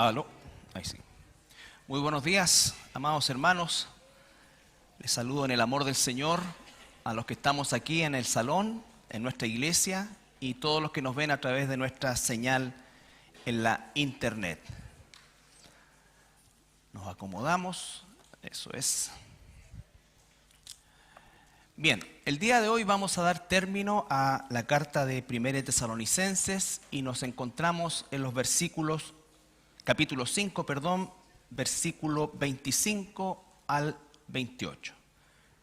Aló, ahí sí. Muy buenos días, amados hermanos. Les saludo en el amor del Señor a los que estamos aquí en el salón, en nuestra iglesia y todos los que nos ven a través de nuestra señal en la internet. Nos acomodamos, eso es. Bien, el día de hoy vamos a dar término a la carta de 1 Tesalonicenses y nos encontramos en los versículos, capítulo 5, versículo 25 al 28.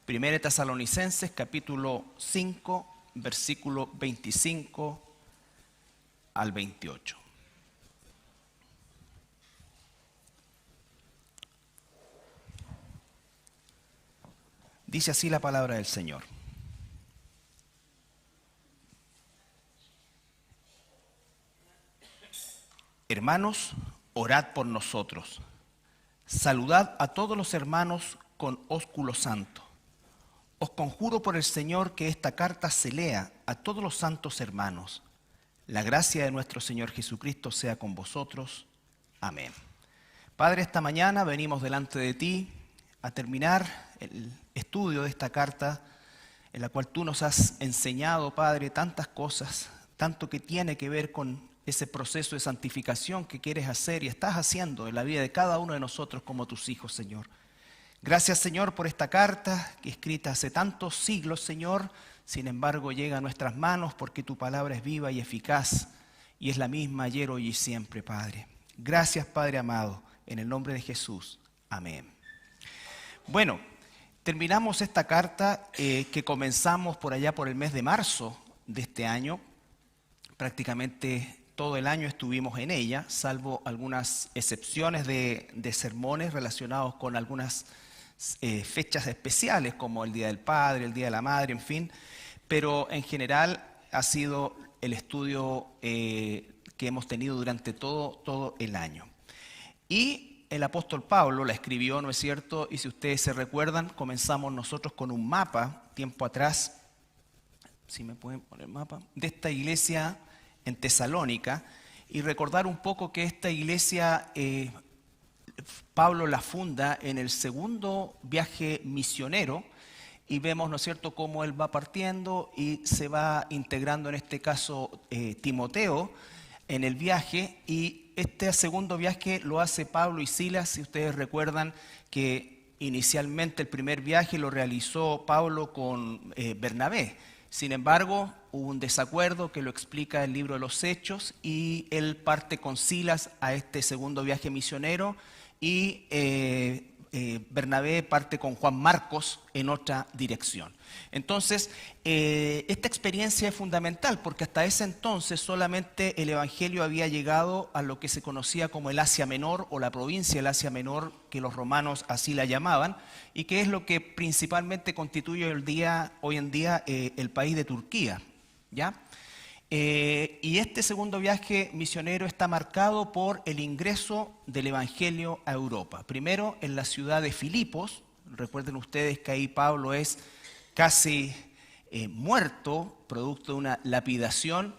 1 Tesalonicenses, capítulo 5, versículo 25 al 28. Dice así la palabra del Señor. Hermanos, orad por nosotros. Saludad a todos los hermanos con ósculo santo. Os conjuro por el Señor que esta carta se lea a todos los santos hermanos. La gracia de nuestro Señor Jesucristo sea con vosotros. Amén. Padre, esta mañana venimos delante de ti a terminar el estudio de esta carta en la cual tú nos has enseñado, Padre, tantas cosas, tanto que tiene que ver con ese proceso de santificación que quieres hacer y estás haciendo en la vida de cada uno de nosotros como tus hijos, Señor. Gracias, Señor, por esta carta que escrita hace tantos siglos, Señor, sin embargo llega a nuestras manos porque tu palabra es viva y eficaz y es la misma ayer, hoy y siempre, Padre. Gracias, Padre amado, en el nombre de Jesús. Amén. Bueno, terminamos esta carta que comenzamos por allá por el mes de marzo de este año. Prácticamente todo el año estuvimos en ella, salvo algunas excepciones de sermones relacionados con algunas fechas especiales, como el Día del Padre, el Día de la Madre, en fin. Pero en general ha sido el estudio que hemos tenido durante todo el año. Y el apóstol Pablo la escribió, ¿no es cierto? Y si ustedes se recuerdan, comenzamos nosotros con un mapa, tiempo atrás, si me pueden poner el mapa, de esta iglesia en Tesalónica, y recordar un poco que esta iglesia, Pablo la funda en el segundo viaje misionero, y vemos, ¿no es cierto?, cómo él va partiendo y se va integrando, en este caso, Timoteo, en el viaje, y este segundo viaje lo hace Pablo y Silas. Si ustedes recuerdan que inicialmente el primer viaje lo realizó Pablo con Bernabé. Sin embargo, hubo un desacuerdo que lo explica el libro de los Hechos y él parte con Silas a este segundo viaje misionero y Bernabé parte con Juan Marcos en otra dirección. Entonces, esta experiencia es fundamental porque hasta ese entonces solamente el Evangelio había llegado a lo que se conocía como el Asia Menor o la provincia del Asia Menor, que los romanos así la llamaban, y que es lo que principalmente constituye hoy en día el país de Turquía, ¿ya? Y este segundo viaje misionero está marcado por el ingreso del Evangelio a Europa. Primero en la ciudad de Filipos. Recuerden ustedes que ahí Pablo es casi muerto, producto de una lapidación.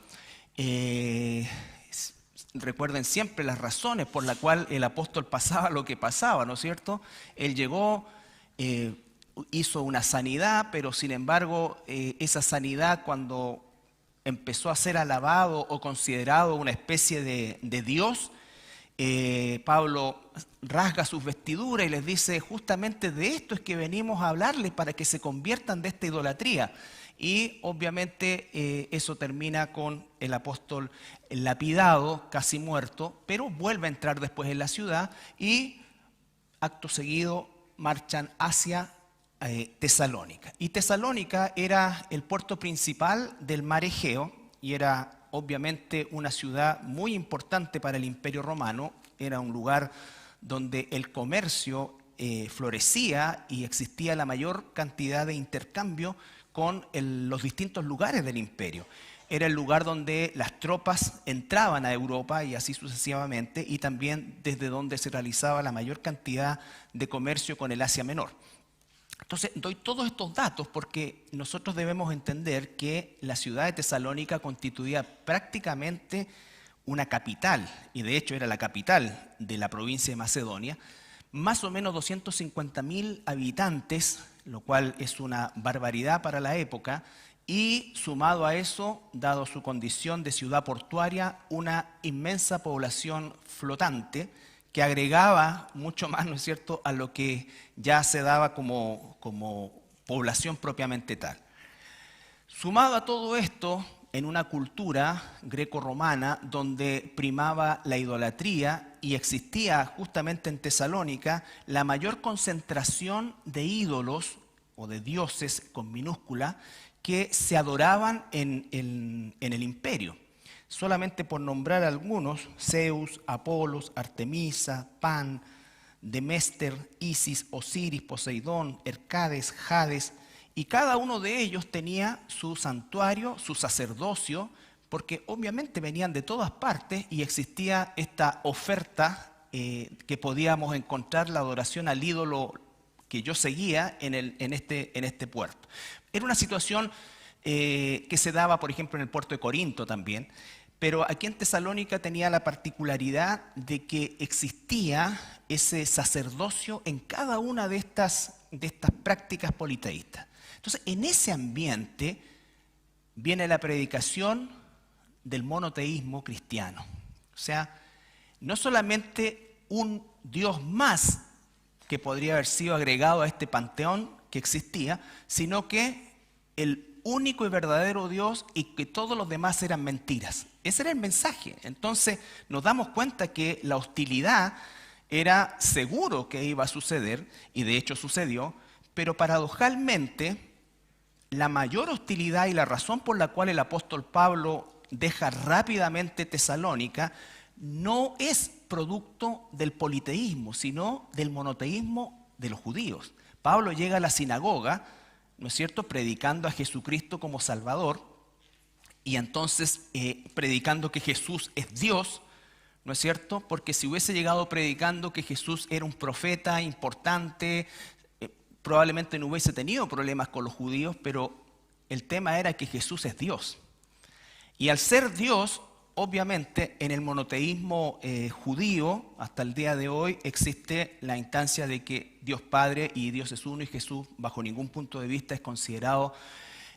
Recuerden siempre las razones por las cuales el apóstol pasaba lo que pasaba, ¿no es cierto? Él llegó, hizo una sanidad, pero sin embargo esa sanidad, cuando empezó a ser alabado o considerado una especie de Dios, Pablo rasga sus vestiduras y les dice: justamente de esto es que venimos a hablarles, para que se conviertan de esta idolatría. Y obviamente eso termina con el apóstol lapidado, casi muerto, pero vuelve a entrar después en la ciudad y acto seguido marchan hacia Tesalónica. Y Tesalónica era el puerto principal del mar Egeo y era obviamente una ciudad muy importante para el Imperio Romano. Era un lugar donde el comercio florecía y existía la mayor cantidad de intercambio con los distintos lugares del imperio. Era el lugar donde las tropas entraban a Europa y así sucesivamente, y también desde donde se realizaba la mayor cantidad de comercio con el Asia Menor. Entonces, doy todos estos datos porque nosotros debemos entender que la ciudad de Tesalónica constituía prácticamente una capital, y de hecho era la capital de la provincia de Macedonia, más o menos 250.000 habitantes, lo cual es una barbaridad para la época, y sumado a eso, dado su condición de ciudad portuaria, una inmensa población flotante que agregaba mucho más, ¿no es cierto?, a lo que ya se daba como población propiamente tal. Sumado a todo esto, en una cultura greco-romana donde primaba la idolatría y existía justamente en Tesalónica la mayor concentración de ídolos o de dioses con minúscula que se adoraban en el imperio. Solamente por nombrar algunos: Zeus, Apolos, Artemisa, Pan, Demester, Isis, Osiris, Poseidón, Hercades, Hades, y cada uno de ellos tenía su santuario, su sacerdocio, porque obviamente venían de todas partes y existía esta oferta que podíamos encontrar, la adoración al ídolo que yo seguía en este puerto. Era una situación que se daba, por ejemplo, en el puerto de Corinto también, pero aquí en Tesalónica tenía la particularidad de que existía ese sacerdocio en cada una de estas prácticas politeístas. Entonces, en ese ambiente viene la predicación del monoteísmo cristiano. O sea, no solamente un Dios más que podría haber sido agregado a este panteón que existía, sino que el único y verdadero Dios y que todos los demás eran mentiras. Ese era el mensaje. Entonces nos damos cuenta que la hostilidad era seguro que iba a suceder, y de hecho sucedió, pero paradojalmente la mayor hostilidad y la razón por la cual el apóstol Pablo deja rápidamente Tesalónica no es producto del politeísmo, sino del monoteísmo de los judíos. Pablo llega a la sinagoga, ¿no es cierto?, predicando a Jesucristo como Salvador, y entonces predicando que Jesús es Dios, ¿no es cierto? Porque si hubiese llegado predicando que Jesús era un profeta importante, probablemente no hubiese tenido problemas con los judíos, pero el tema era que Jesús es Dios. Y al ser Dios, obviamente en el monoteísmo judío, hasta el día de hoy, existe la instancia de que Dios Padre y Dios es uno, y Jesús bajo ningún punto de vista es considerado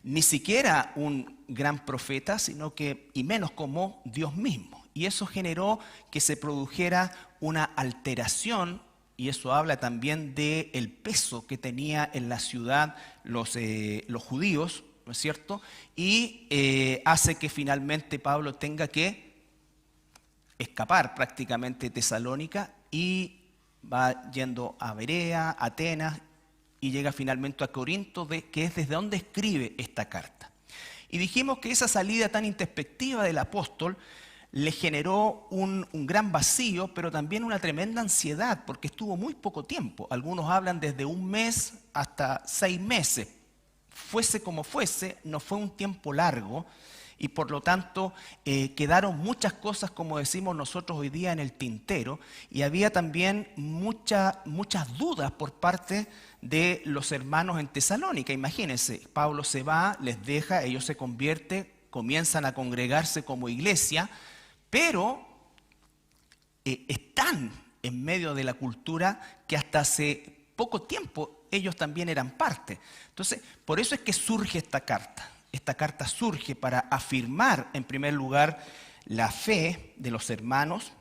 ni siquiera un gran profeta, sino que, y menos, como Dios mismo. Y eso generó que se produjera una alteración, y eso habla también del peso que tenía en la ciudad los judíos, ¿no es cierto? Y hace que finalmente Pablo tenga que escapar prácticamente de Tesalónica, y va yendo a Berea, Atenas, y llega finalmente a Corinto, que es desde donde escribe esta carta. Y dijimos que esa salida tan introspectiva del apóstol le generó un gran vacío, pero también una tremenda ansiedad, porque estuvo muy poco tiempo. Algunos hablan desde 1 mes hasta 6 meses. Fuese como fuese, no fue un tiempo largo, y por lo tanto quedaron muchas cosas, como decimos nosotros hoy día, en el tintero, y había también muchas dudas por parte de los hermanos en Tesalónica. Imagínense, Pablo se va, les deja, ellos se convierten, comienzan a congregarse como iglesia, pero están en medio de la cultura que hasta hace poco tiempo ellos también eran parte. Entonces, por eso es que surge esta carta. Esta carta surge para afirmar, en primer lugar, la fe de los hermanos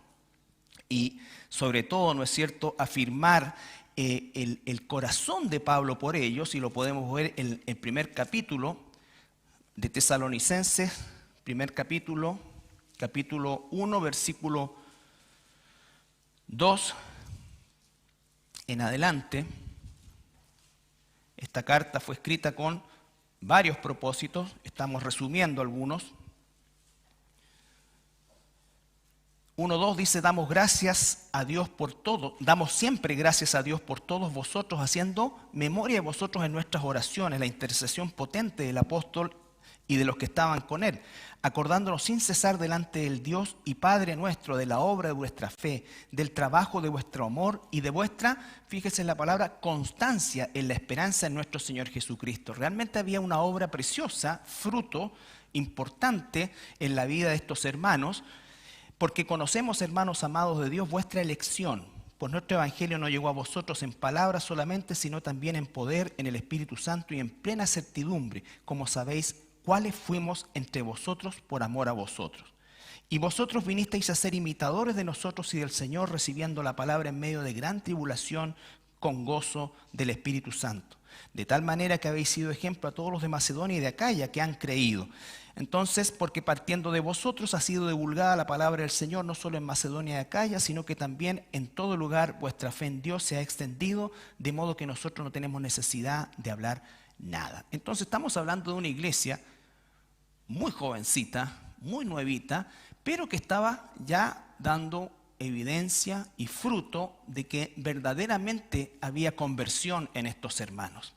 y, sobre todo, ¿no es cierto?, afirmar el corazón de Pablo por ellos, y lo podemos ver en el primer capítulo de Tesalonicenses, primer capítulo 1, versículo 2 en adelante. Esta carta fue escrita con varios propósitos, estamos resumiendo algunos. 1:2 dice: damos gracias a Dios por todo, damos siempre gracias a Dios por todos vosotros, haciendo memoria de vosotros en nuestras oraciones, la intercesión potente del apóstol y de los que estaban con él, acordándonos sin cesar delante del Dios y Padre nuestro de la obra de vuestra fe, del trabajo de vuestro amor y de vuestra, fíjese en la palabra, constancia en la esperanza en nuestro Señor Jesucristo. Realmente había una obra preciosa, fruto importante en la vida de estos hermanos, Porque conocemos, hermanos amados de Dios, vuestra elección, pues nuestro evangelio no llegó a vosotros en palabras solamente, sino también en poder, en el Espíritu Santo y en plena certidumbre, como sabéis cuáles fuimos entre vosotros por amor a vosotros. Y vosotros vinisteis a ser imitadores de nosotros y del Señor, recibiendo la palabra en medio de gran tribulación, con gozo del Espíritu Santo. De tal manera que habéis sido ejemplo a todos los de Macedonia y de Acaya que han creído. Entonces, porque partiendo de vosotros ha sido divulgada la palabra del Señor, no solo en Macedonia y Acaya, sino que también en todo lugar vuestra fe en Dios se ha extendido, de modo que nosotros no tenemos necesidad de hablar nada. Entonces estamos hablando de una iglesia muy jovencita, muy nuevita, pero que estaba ya dando evidencia y fruto de que verdaderamente había conversión en estos hermanos.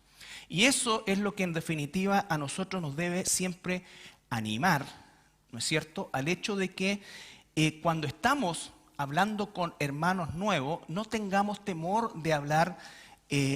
Y eso es lo que en definitiva a nosotros nos debe siempre animar, ¿no es cierto?, al hecho de que cuando estamos hablando con hermanos nuevos, no tengamos temor de hablar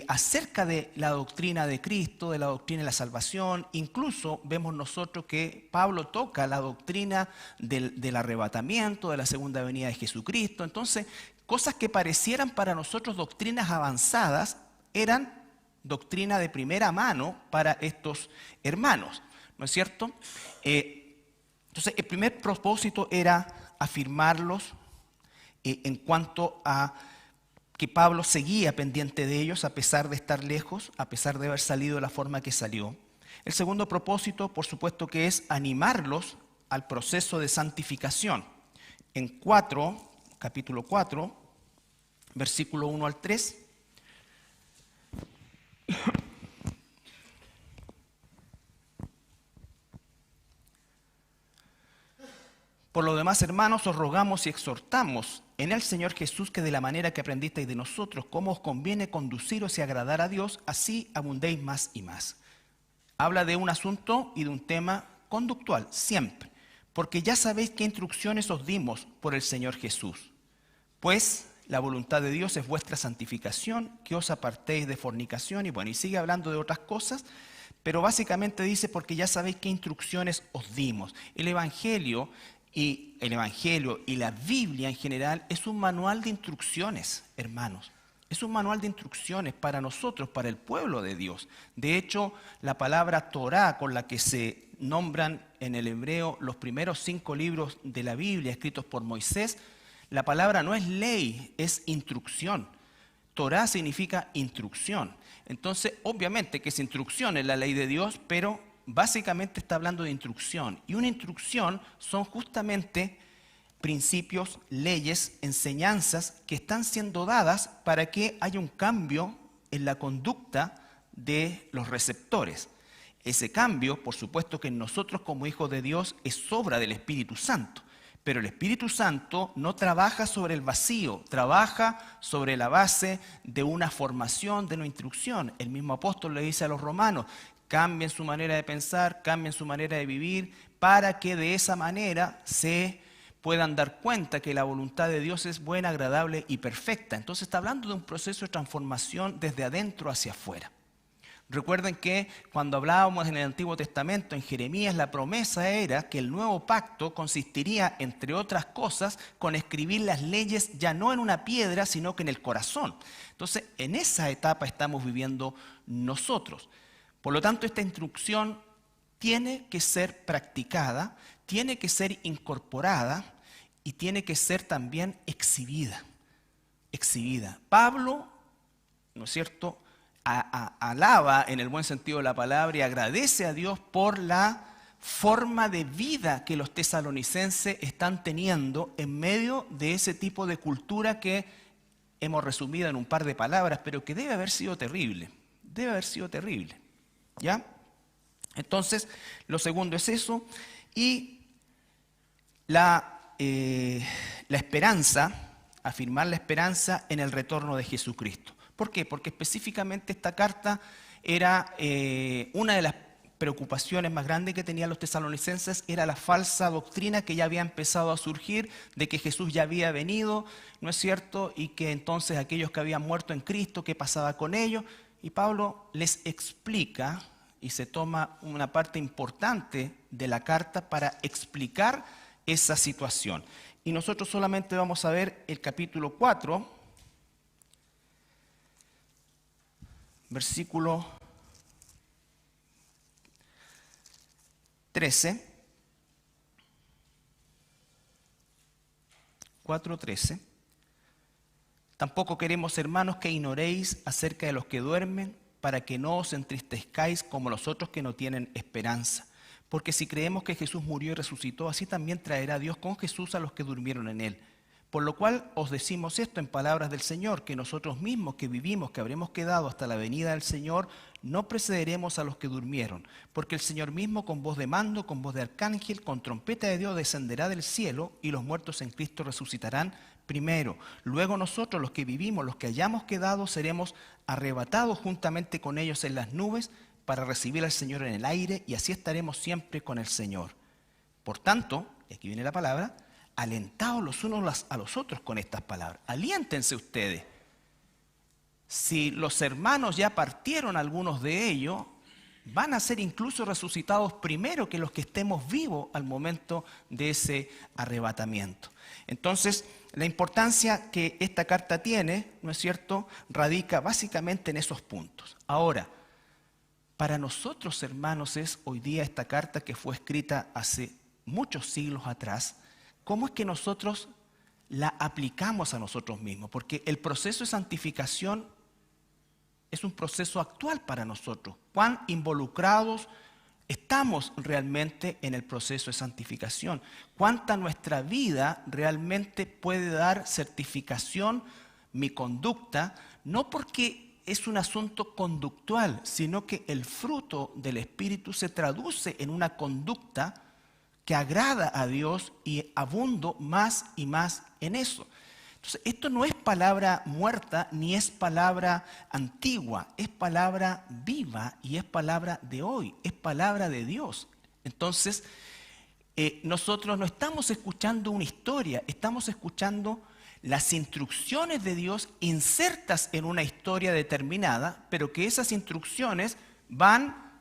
acerca de la doctrina de Cristo, de la doctrina de la salvación. Incluso vemos nosotros que Pablo toca la doctrina del arrebatamiento, de la segunda venida de Jesucristo. Entonces, cosas que parecieran para nosotros doctrinas avanzadas, eran doctrina de primera mano para estos hermanos, ¿no es cierto? Entonces, el primer propósito era afirmarlos en cuanto a que Pablo seguía pendiente de ellos a pesar de estar lejos, a pesar de haber salido de la forma que salió. El segundo propósito, por supuesto, que es animarlos al proceso de santificación. En capítulo 4, versículo 1 al 3. Por lo demás, hermanos, os rogamos y exhortamos en el Señor Jesús que de la manera que aprendisteis de nosotros, cómo os conviene conduciros y agradar a Dios, así abundéis más y más. Habla de un asunto y de un tema conductual, siempre, porque ya sabéis qué instrucciones os dimos por el Señor Jesús. Pues la voluntad de Dios es vuestra santificación, que os apartéis de fornicación, y bueno, y sigue hablando de otras cosas, pero básicamente dice, porque ya sabéis qué instrucciones os dimos. El Evangelio y la Biblia en general es un manual de instrucciones, hermanos. Es un manual de instrucciones para nosotros, para el pueblo de Dios. De hecho, la palabra Torá, con la que se nombran en el hebreo los primeros 5 libros de la Biblia escritos por Moisés, la palabra no es ley, es instrucción. Torá significa instrucción. Entonces, obviamente que es instrucción en la ley de Dios, pero básicamente está hablando de instrucción. Y una instrucción son justamente principios, leyes, enseñanzas que están siendo dadas para que haya un cambio en la conducta de los receptores. Ese cambio, por supuesto que en nosotros como hijos de Dios es obra del Espíritu Santo. Pero el Espíritu Santo no trabaja sobre el vacío, trabaja sobre la base de una formación, de una instrucción. El mismo apóstol le dice a los romanos, cambien su manera de pensar, cambien su manera de vivir, para que de esa manera se puedan dar cuenta que la voluntad de Dios es buena, agradable y perfecta. Entonces está hablando de un proceso de transformación desde adentro hacia afuera. Recuerden que cuando hablábamos en el Antiguo Testamento, en Jeremías, la promesa era que el nuevo pacto consistiría, entre otras cosas, con escribir las leyes ya no en una piedra, sino que en el corazón. Entonces, en esa etapa estamos viviendo nosotros. Por lo tanto, esta instrucción tiene que ser practicada, tiene que ser incorporada y tiene que ser también exhibida. Pablo, ¿no es cierto?, alaba en el buen sentido de la palabra y agradece a Dios por la forma de vida que los tesalonicenses están teniendo en medio de ese tipo de cultura que hemos resumido en un par de palabras, pero que debe haber sido terrible. ¿Ya? Entonces, lo segundo es eso. Y la esperanza, afirmar la esperanza en el retorno de Jesucristo. ¿Por qué? Porque específicamente esta carta era una de las preocupaciones más grandes que tenían los tesalonicenses, era la falsa doctrina que ya había empezado a surgir de que Jesús ya había venido, ¿no es cierto? Y que entonces aquellos que habían muerto en Cristo, ¿qué pasaba con ellos? Y Pablo les explica y se toma una parte importante de la carta para explicar esa situación. y nosotros solamente vamos a ver el capítulo 4, versículo 13, 4:13. Tampoco queremos, hermanos, que ignoréis acerca de los que duermen, para que no os entristezcáis como los otros que no tienen esperanza. Porque si creemos que Jesús murió y resucitó, así también traerá Dios con Jesús a los que durmieron en él. Por lo cual os decimos esto en palabras del Señor, que nosotros mismos que vivimos, que habremos quedado hasta la venida del Señor, no precederemos a los que durmieron. Porque el Señor mismo con voz de mando, con voz de arcángel, con trompeta de Dios descenderá del cielo, y los muertos en Cristo resucitarán primero. Luego nosotros, los que vivimos, los que hayamos quedado, seremos arrebatados juntamente con ellos en las nubes para recibir al Señor en el aire, y así estaremos siempre con el Señor. Por tanto, y aquí viene la palabra, alentaos los unos a los otros con estas palabras. Aliéntense ustedes. Si los hermanos ya partieron, algunos de ellos van a ser incluso resucitados primero que los que estemos vivos al momento de ese arrebatamiento. Entonces, la importancia que esta carta tiene, ¿no es cierto?, radica básicamente en esos puntos. Ahora, para nosotros, hermanos, es hoy día esta carta que fue escrita hace muchos siglos atrás. ¿Cómo es que nosotros la aplicamos a nosotros mismos? Porque el proceso de santificación es un proceso actual para nosotros. ¿Cuán involucrados estamos realmente en el proceso de santificación? ¿Cuánta nuestra vida realmente puede dar certificación mi conducta? No porque es un asunto conductual, sino que el fruto del Espíritu se traduce en una conducta que agrada a Dios, y abundo más y más en eso. Entonces, esto no es palabra muerta ni es palabra antigua, es palabra viva y es palabra de hoy, es palabra de Dios. Entonces, nosotros no estamos escuchando una historia, estamos escuchando las instrucciones de Dios insertas en una historia determinada, pero que esas instrucciones van,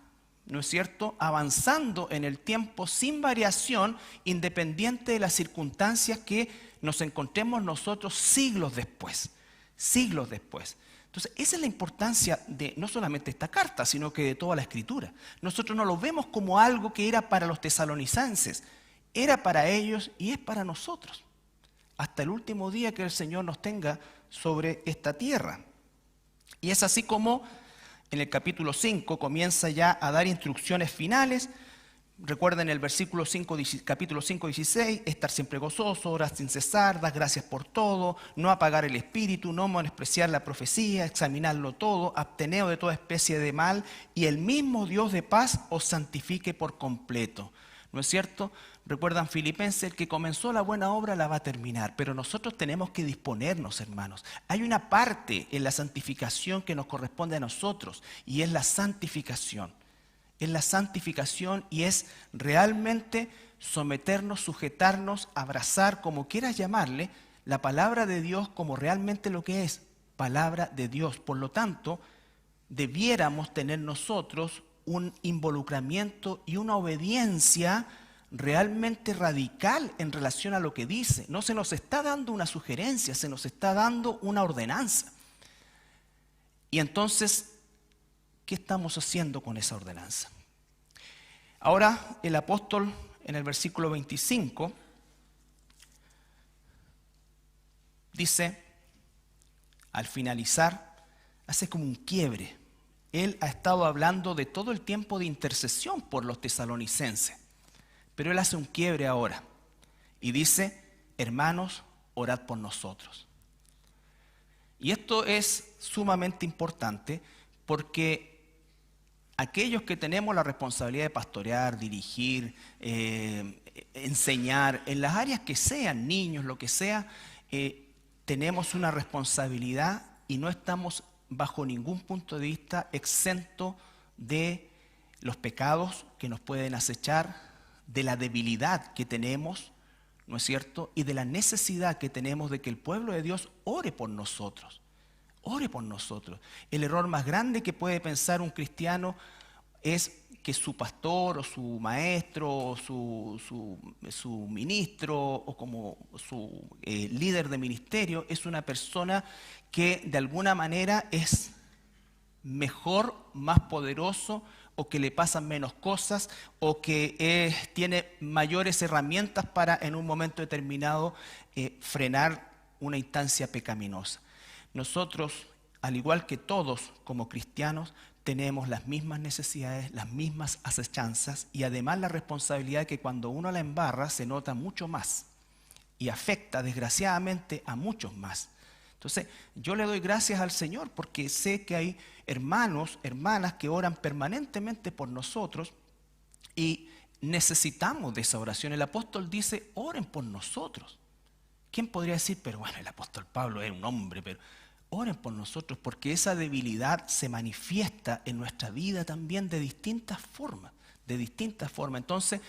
¿no es cierto?, avanzando en el tiempo sin variación, independiente de las circunstancias que nos encontremos nosotros siglos después. Siglos después. Entonces, esa es la importancia de no solamente esta carta, sino que de toda la Escritura. Nosotros no lo vemos como algo que era para los tesalonicenses, era para ellos y es para nosotros, hasta el último día que el Señor nos tenga sobre esta tierra. Y es así como en el capítulo 5 comienza ya a dar instrucciones finales. Recuerden el versículo 5, capítulo 5, 16, estar siempre gozoso, orar sin cesar, dar gracias por todo, no apagar el espíritu, no menospreciar la profecía, examinarlo todo, absteneos de toda especie de mal, y el mismo Dios de paz os santifique por completo. ¿No es cierto? Recuerdan Filipenses, el que comenzó la buena obra la va a terminar, pero nosotros tenemos que disponernos, hermanos. Hay una parte en la santificación que nos corresponde a nosotros, y es la santificación. Es la santificación y es realmente someternos, sujetarnos, abrazar, como quieras llamarle, la palabra de Dios como realmente lo que es, palabra de Dios. Por lo tanto, debiéramos tener nosotros un involucramiento y una obediencia realmente radical en relación a lo que dice. No se nos está dando una sugerencia, se nos está dando una ordenanza. Y entonces, ¿qué estamos haciendo con esa ordenanza? Ahora el apóstol en el versículo 25 dice, al finalizar, hace como un quiebre. Él ha estado hablando de todo el tiempo de intercesión por los tesalonicenses, pero él hace un quiebre ahora y dice, hermanos, orad por nosotros. Y esto es sumamente importante porque aquellos que tenemos la responsabilidad de pastorear, dirigir, enseñar, en las áreas que sean, niños, lo que sea, tenemos una responsabilidad y no estamos bajo ningún punto de vista exento de los pecados que nos pueden acechar, de la debilidad que tenemos, ¿no es cierto?, y de la necesidad que tenemos de que el pueblo de Dios ore por nosotros. Ore por nosotros. El error más grande que puede pensar un cristiano es que su pastor o su maestro o su ministro o como su líder de ministerio es una persona que de alguna manera es mejor, más poderoso, o que le pasan menos cosas, o que tiene mayores herramientas para en un momento determinado frenar una instancia pecaminosa. Nosotros, al igual que todos como cristianos, tenemos las mismas necesidades, las mismas acechanzas y además la responsabilidad de que cuando uno la embarra se nota mucho más y afecta desgraciadamente a muchos más. Entonces, yo le doy gracias al Señor porque sé que hay hermanos, hermanas que oran permanentemente por nosotros y necesitamos de esa oración. El apóstol dice, oren por nosotros. ¿Quién podría decir, pero bueno, el apóstol Pablo es un hombre, pero oren por nosotros porque esa debilidad se manifiesta en nuestra vida también de distintas formas, Entonces,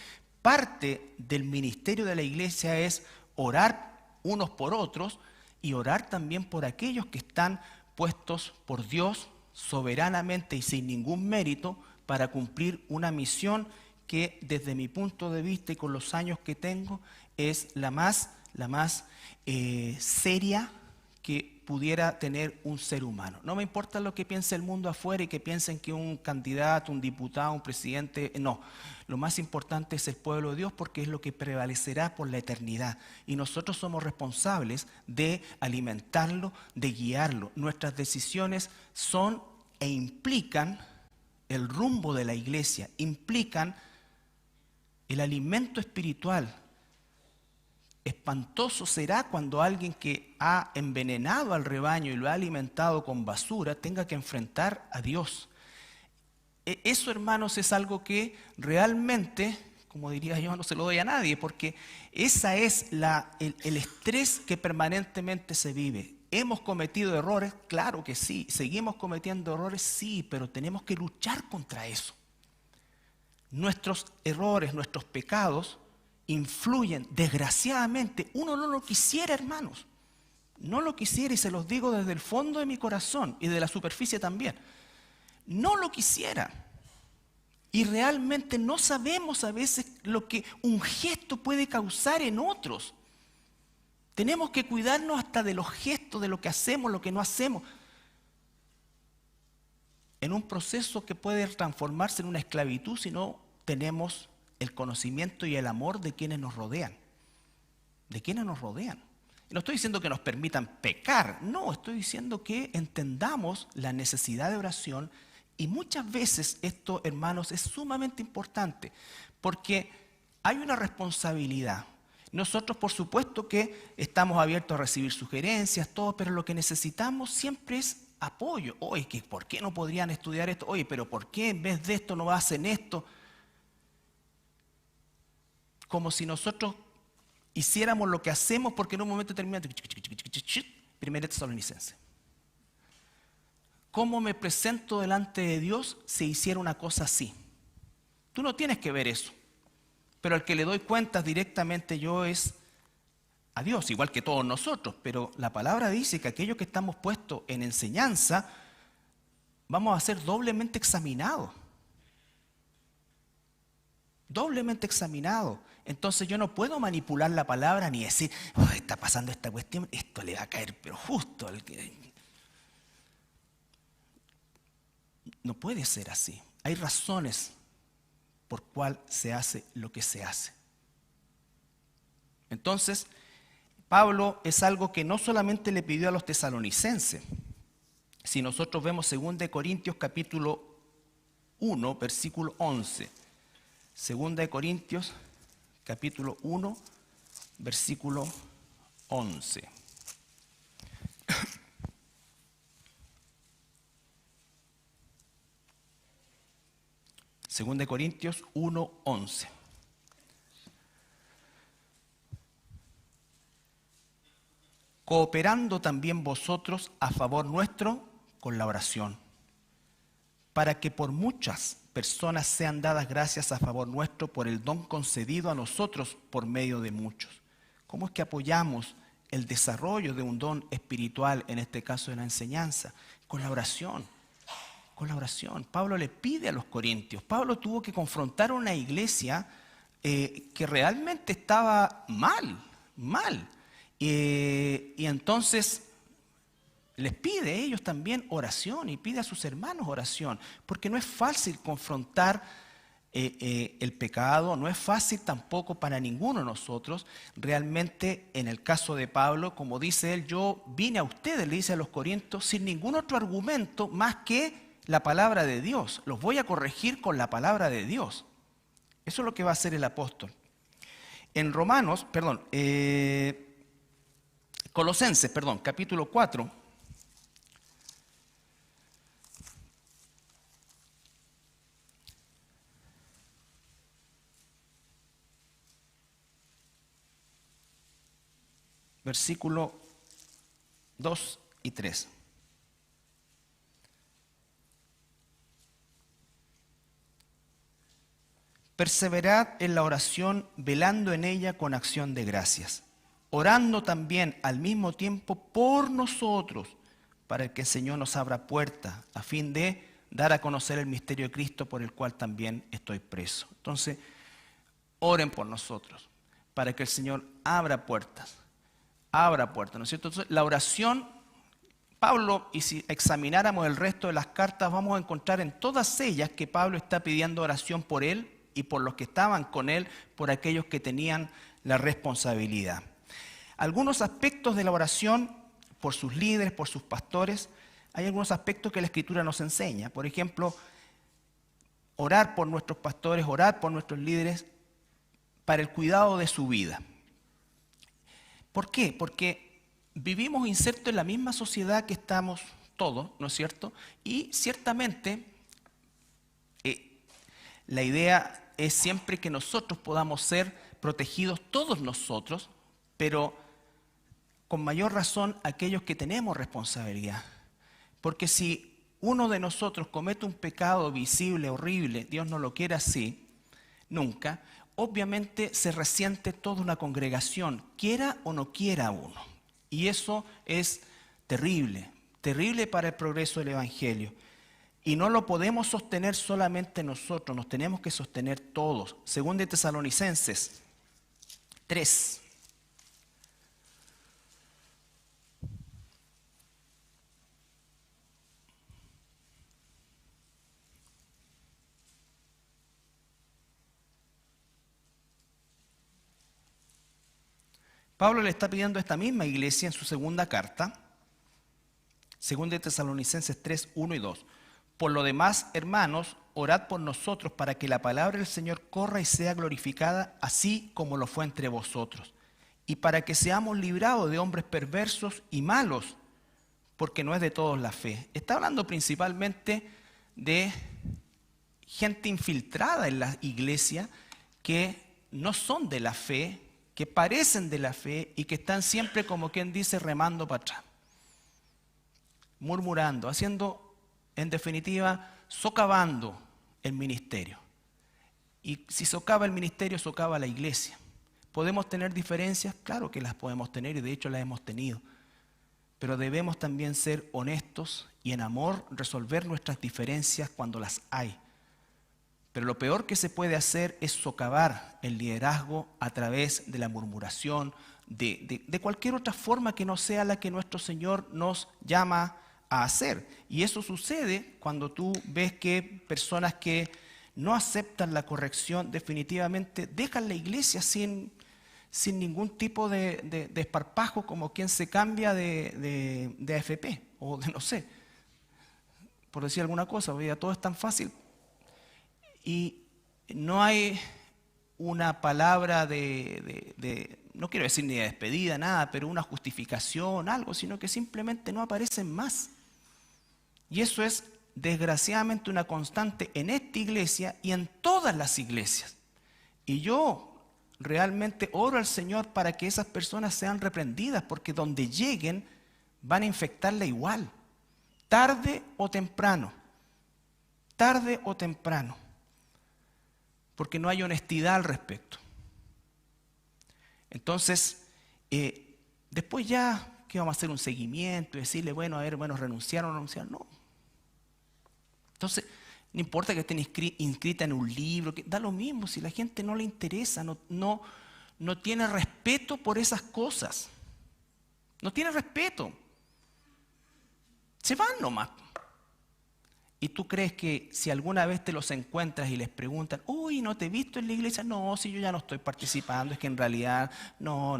parte del ministerio de la iglesia es orar unos por otros y orar también por aquellos que están puestos por Dios soberanamente y sin ningún mérito para cumplir una misión que desde mi punto de vista y con los años que tengo es la más seria que pudiera tener un ser humano. No me importa lo que piense el mundo afuera y que piensen que un candidato, un diputado, un presidente, no. Lo más importante es el pueblo de Dios porque es lo que prevalecerá por la eternidad. Y nosotros somos responsables de alimentarlo, de guiarlo. Nuestras decisiones son e implican el rumbo de la iglesia, implican el alimento espiritual. Espantoso será cuando alguien que ha envenenado al rebaño y lo ha alimentado con basura tenga que enfrentar a Dios. Eso, hermanos, es algo que realmente, como diría yo, no se lo doy a nadie, porque esa es el estrés que permanentemente se vive. ¿Hemos cometido errores? Claro que sí. ¿Seguimos cometiendo errores? Sí, pero tenemos que luchar contra eso. Nuestros errores, nuestros pecados influyen, desgraciadamente, uno no lo quisiera, hermanos, no lo quisiera y se los digo desde el fondo de mi corazón y de la superficie también, no lo quisiera y realmente no sabemos a veces lo que un gesto puede causar en otros. Tenemos que cuidarnos hasta de los gestos, de lo que hacemos, lo que no hacemos, en un proceso que puede transformarse en una esclavitud si no tenemos el conocimiento y el amor de quienes nos rodean. De quienes nos rodean. Y no estoy diciendo que nos permitan pecar, no, estoy diciendo que entendamos la necesidad de oración y muchas veces esto, hermanos, es sumamente importante porque hay una responsabilidad. Nosotros, por supuesto que estamos abiertos a recibir sugerencias, todo, pero lo que necesitamos siempre es apoyo. Oye, ¿por qué no podrían estudiar esto? Oye, pero ¿por qué en vez de esto no hacen esto? Como si nosotros hiciéramos lo que hacemos porque en un momento determinado, 1 Tesalonicenses. ¿Cómo me presento delante de Dios si hiciera una cosa así? Tú no tienes que ver eso, pero al que le doy cuentas directamente yo es a Dios, igual que todos nosotros, pero la palabra dice que aquellos que estamos puestos en enseñanza vamos a ser doblemente examinados. Doblemente examinado. Entonces yo no puedo manipular la palabra ni decir, oh, está pasando esta cuestión, esto le va a caer pero justo al que... No puede ser así. Hay razones por cuál se hace lo que se hace. Entonces, Pablo es algo que no solamente le pidió a los tesalonicenses. Si nosotros vemos 2 Corintios capítulo 1, versículo 11. 2 Corintios, capítulo 1, versículo 11. Segunda de Corintios 1, 11. Cooperando también vosotros a favor nuestro con la oración, para que por muchas personas sean dadas gracias a favor nuestro por el don concedido a nosotros por medio de muchos. ¿Cómo es que apoyamos el desarrollo de un don espiritual, en este caso de la enseñanza? Con la oración. con la oración. Pablo le pide a los corintios. Pablo tuvo que confrontar a una iglesia que realmente estaba mal. Y entonces les pide a ellos también oración y pide a sus hermanos oración, porque no es fácil confrontar el pecado, no es fácil tampoco para ninguno de nosotros. Realmente, en el caso de Pablo, como dice él, yo vine a ustedes, le dice a los corintios, sin ningún otro argumento más que la palabra de Dios. Los voy a corregir con la palabra de Dios. Eso es lo que va a hacer el apóstol. En Colosenses, capítulo 4, versículo 2 y 3. Perseverad en la oración, velando en ella con acción de gracias, orando también al mismo tiempo por nosotros, para que el Señor nos abra puertas, a fin de dar a conocer el misterio de Cristo, por el cual también estoy preso. Entonces, oren por nosotros, para que el Señor abra puertas, ¿no es cierto? Entonces, la oración, Pablo, y si examináramos el resto de las cartas, vamos a encontrar en todas ellas que Pablo está pidiendo oración por él y por los que estaban con él, por aquellos que tenían la responsabilidad. Algunos aspectos de la oración, por sus líderes, por sus pastores, hay algunos aspectos que la Escritura nos enseña. Por ejemplo, orar por nuestros pastores, orar por nuestros líderes para el cuidado de su vida. ¿Por qué? Porque vivimos insertos en la misma sociedad que estamos todos, ¿no es cierto? Y ciertamente la idea es siempre que nosotros podamos ser protegidos, todos nosotros, pero con mayor razón aquellos que tenemos responsabilidad. Porque si uno de nosotros comete un pecado visible, horrible, Dios no lo quiere así, nunca, obviamente se resiente toda una congregación, quiera o no quiera uno. Y eso es terrible, terrible para el progreso del Evangelio. Y no lo podemos sostener solamente nosotros, nos tenemos que sostener todos. Según de Tesalonicenses 3. Pablo le está pidiendo a esta misma iglesia en su segunda carta, según de Tesalonicenses 3, 1 y 2. Por lo demás, hermanos, orad por nosotros para que la palabra del Señor corra y sea glorificada, así como lo fue entre vosotros, y para que seamos librados de hombres perversos y malos, porque no es de todos la fe. Está hablando principalmente de gente infiltrada en la iglesia que no son de la fe, que parecen de la fe y que están siempre, como quien dice, remando para atrás, murmurando, haciendo, en definitiva, socavando el ministerio. Y si socava el ministerio, socava la iglesia. ¿Podemos tener diferencias? Claro que las podemos tener y de hecho las hemos tenido. Pero debemos también ser honestos y en amor resolver nuestras diferencias cuando las hay. Pero lo peor que se puede hacer es socavar el liderazgo a través de la murmuración, de cualquier otra forma que no sea la que nuestro Señor nos llama a hacer. Y eso sucede cuando tú ves que personas que no aceptan la corrección definitivamente dejan la iglesia sin ningún tipo de esparpajo, como quien se cambia de AFP o de no sé, por decir alguna cosa, porque ya todo es tan fácil. Y no hay una palabra no quiero decir ni de despedida, nada, pero una justificación, algo, sino que simplemente no aparecen más. Y eso es desgraciadamente una constante en esta iglesia y en todas las iglesias. Y yo realmente oro al Señor para que esas personas sean reprendidas, porque donde lleguen van a infectarla igual, tarde o temprano, porque no hay honestidad al respecto. Entonces, después ya, ¿qué vamos a hacer? Un seguimiento y decirle, bueno, a ver, renunciaron o no renunciaron. No. Entonces, no importa que estén inscrita en un libro, que da lo mismo, si la gente no le interesa, no tiene respeto por esas cosas. No tiene respeto. Se van nomás. ¿Y tú crees que si alguna vez te los encuentras y les preguntan, uy, ¿no te he visto en la iglesia? No, si yo ya no estoy participando, es que en realidad, no,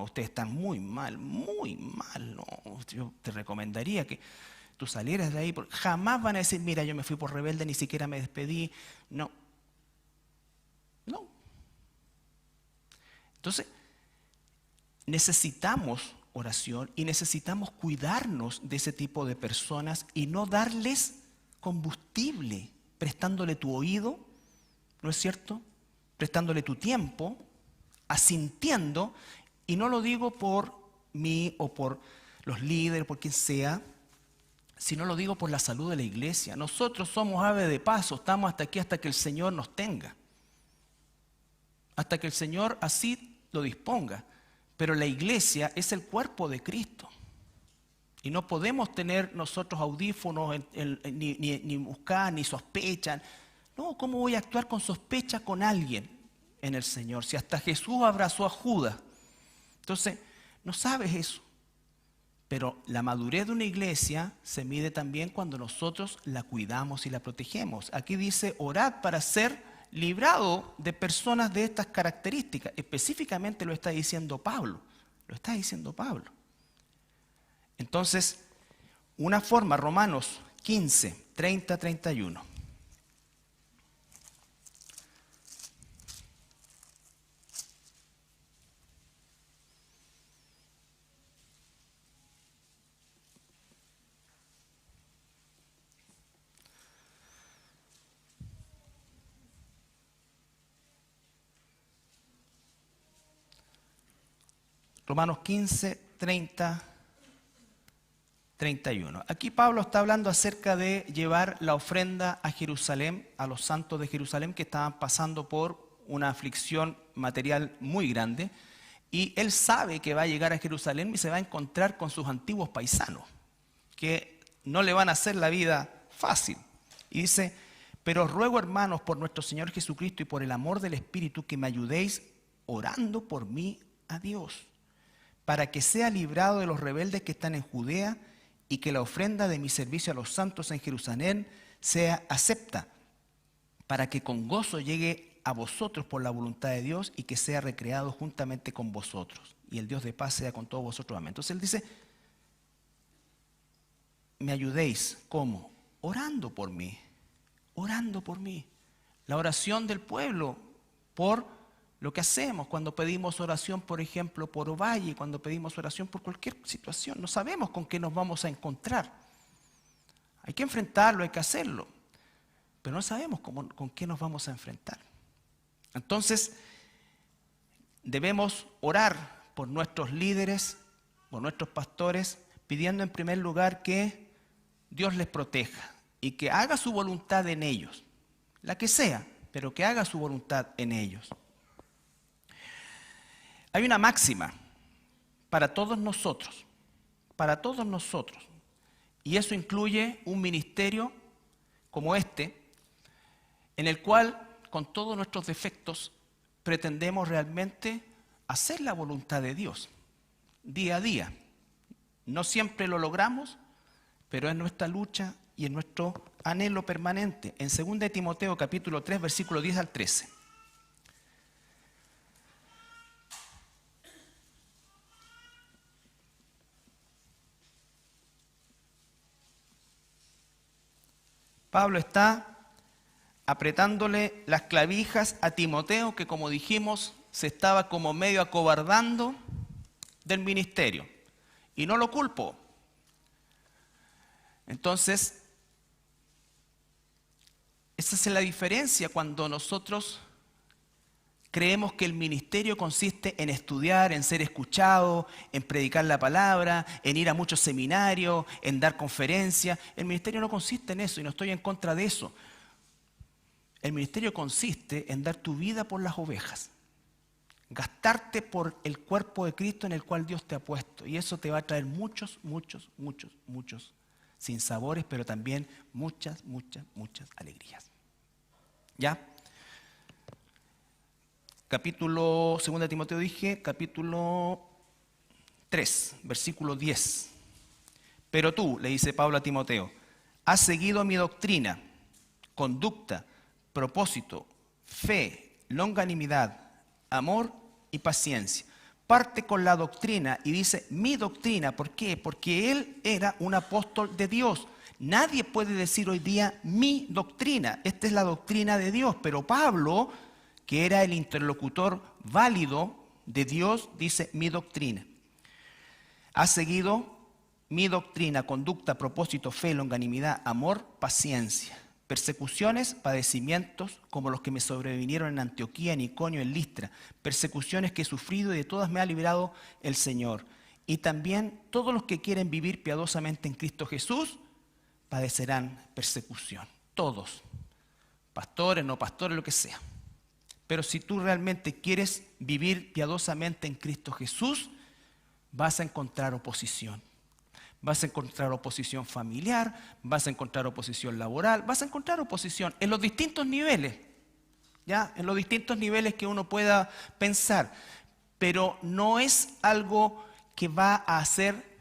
ustedes están muy mal, no. Yo te recomendaría que tú salieras de ahí, porque jamás van a decir, mira, yo me fui por rebelde, ni siquiera me despedí. No. Entonces, necesitamos oración y necesitamos cuidarnos de ese tipo de personas y no darles combustible, prestándole tu oído, ¿no es cierto? Prestándole tu tiempo, asintiendo, y no lo digo por mí o por los líderes, por quien sea, sino lo digo por la salud de la iglesia. Nosotros somos aves de paso, estamos hasta aquí hasta que el Señor nos tenga, hasta que el Señor así lo disponga. Pero la iglesia es el cuerpo de Cristo. Y no podemos tener nosotros audífonos, ni buscar, ni sospechan. No, ¿cómo voy a actuar con sospecha con alguien en el Señor? Si hasta Jesús abrazó a Judas. Entonces, no sabes eso. Pero la madurez de una iglesia se mide también cuando nosotros la cuidamos y la protegemos. Aquí dice, orad para ser librado de personas de estas características. Específicamente lo está diciendo Pablo. Lo está diciendo Pablo. Entonces, una forma, Romanos 15, 30, 31. Romanos 15, 30, 31. Aquí Pablo está hablando acerca de llevar la ofrenda a Jerusalén, a los santos de Jerusalén que estaban pasando por una aflicción material muy grande, y él sabe que va a llegar a Jerusalén y se va a encontrar con sus antiguos paisanos, que no le van a hacer la vida fácil. Y dice, pero os ruego, hermanos, por nuestro Señor Jesucristo y por el amor del Espíritu, que me ayudéis orando por mí a Dios, para que sea librado de los rebeldes que están en Judea, y que la ofrenda de mi servicio a los santos en Jerusalén sea acepta, para que con gozo llegue a vosotros por la voluntad de Dios y que sea recreado juntamente con vosotros. Y el Dios de paz sea con todos vosotros. Amén. Entonces él dice, me ayudéis, ¿cómo? Orando por mí, orando por mí. La oración del pueblo por lo que hacemos cuando pedimos oración, por ejemplo, por Ovalle, cuando pedimos oración por cualquier situación. No sabemos con qué nos vamos a encontrar. Hay que enfrentarlo, hay que hacerlo, pero no sabemos con qué nos vamos a enfrentar. Entonces, debemos orar por nuestros líderes, por nuestros pastores, pidiendo en primer lugar que Dios les proteja y que haga su voluntad en ellos, la que sea, pero que haga su voluntad en ellos. Hay una máxima para todos nosotros, y eso incluye un ministerio como este, en el cual, con todos nuestros defectos, pretendemos realmente hacer la voluntad de Dios, día a día. No siempre lo logramos, pero es nuestra lucha y es nuestro anhelo permanente. En 2 Timoteo capítulo 3, versículo 10 al 13. Pablo está apretándole las clavijas a Timoteo, que como dijimos, se estaba como medio acobardando del ministerio. Y no lo culpo. Entonces, esa es la diferencia cuando nosotros creemos que el ministerio consiste en estudiar, en ser escuchado, en predicar la palabra, en ir a muchos seminarios, en dar conferencias. El ministerio no consiste en eso y no estoy en contra de eso. El ministerio consiste en dar tu vida por las ovejas, gastarte por el cuerpo de Cristo en el cual Dios te ha puesto. Y eso te va a traer muchos sinsabores, pero también muchas, muchas, muchas alegrías. ¿Ya? Capítulo, 2 Timoteo dije, capítulo 3, versículo 10. Pero tú, le dice Pablo a Timoteo, has seguido mi doctrina, conducta, propósito, fe, longanimidad, amor y paciencia. Parte con la doctrina y dice mi doctrina. ¿Por qué? Porque él era un apóstol de Dios. Nadie puede decir hoy día mi doctrina. Esta es la doctrina de Dios. Pero Pablo, que era el interlocutor válido de Dios, dice mi doctrina. Ha seguido mi doctrina, conducta, propósito, fe, longanimidad, amor, paciencia. Persecuciones, padecimientos, como los que me sobrevinieron en Antioquía, en Iconio, en Listra. Persecuciones que he sufrido y de todas me ha librado el Señor. Y también todos los que quieren vivir piadosamente en Cristo Jesús padecerán persecución. Todos. Pastores, no pastores, lo que sea. Pero si tú realmente quieres vivir piadosamente en Cristo Jesús, vas a encontrar oposición. Vas a encontrar oposición familiar, vas a encontrar oposición laboral, vas a encontrar oposición en los distintos niveles, ¿ya? En los distintos niveles que uno pueda pensar. Pero no es algo que va a ser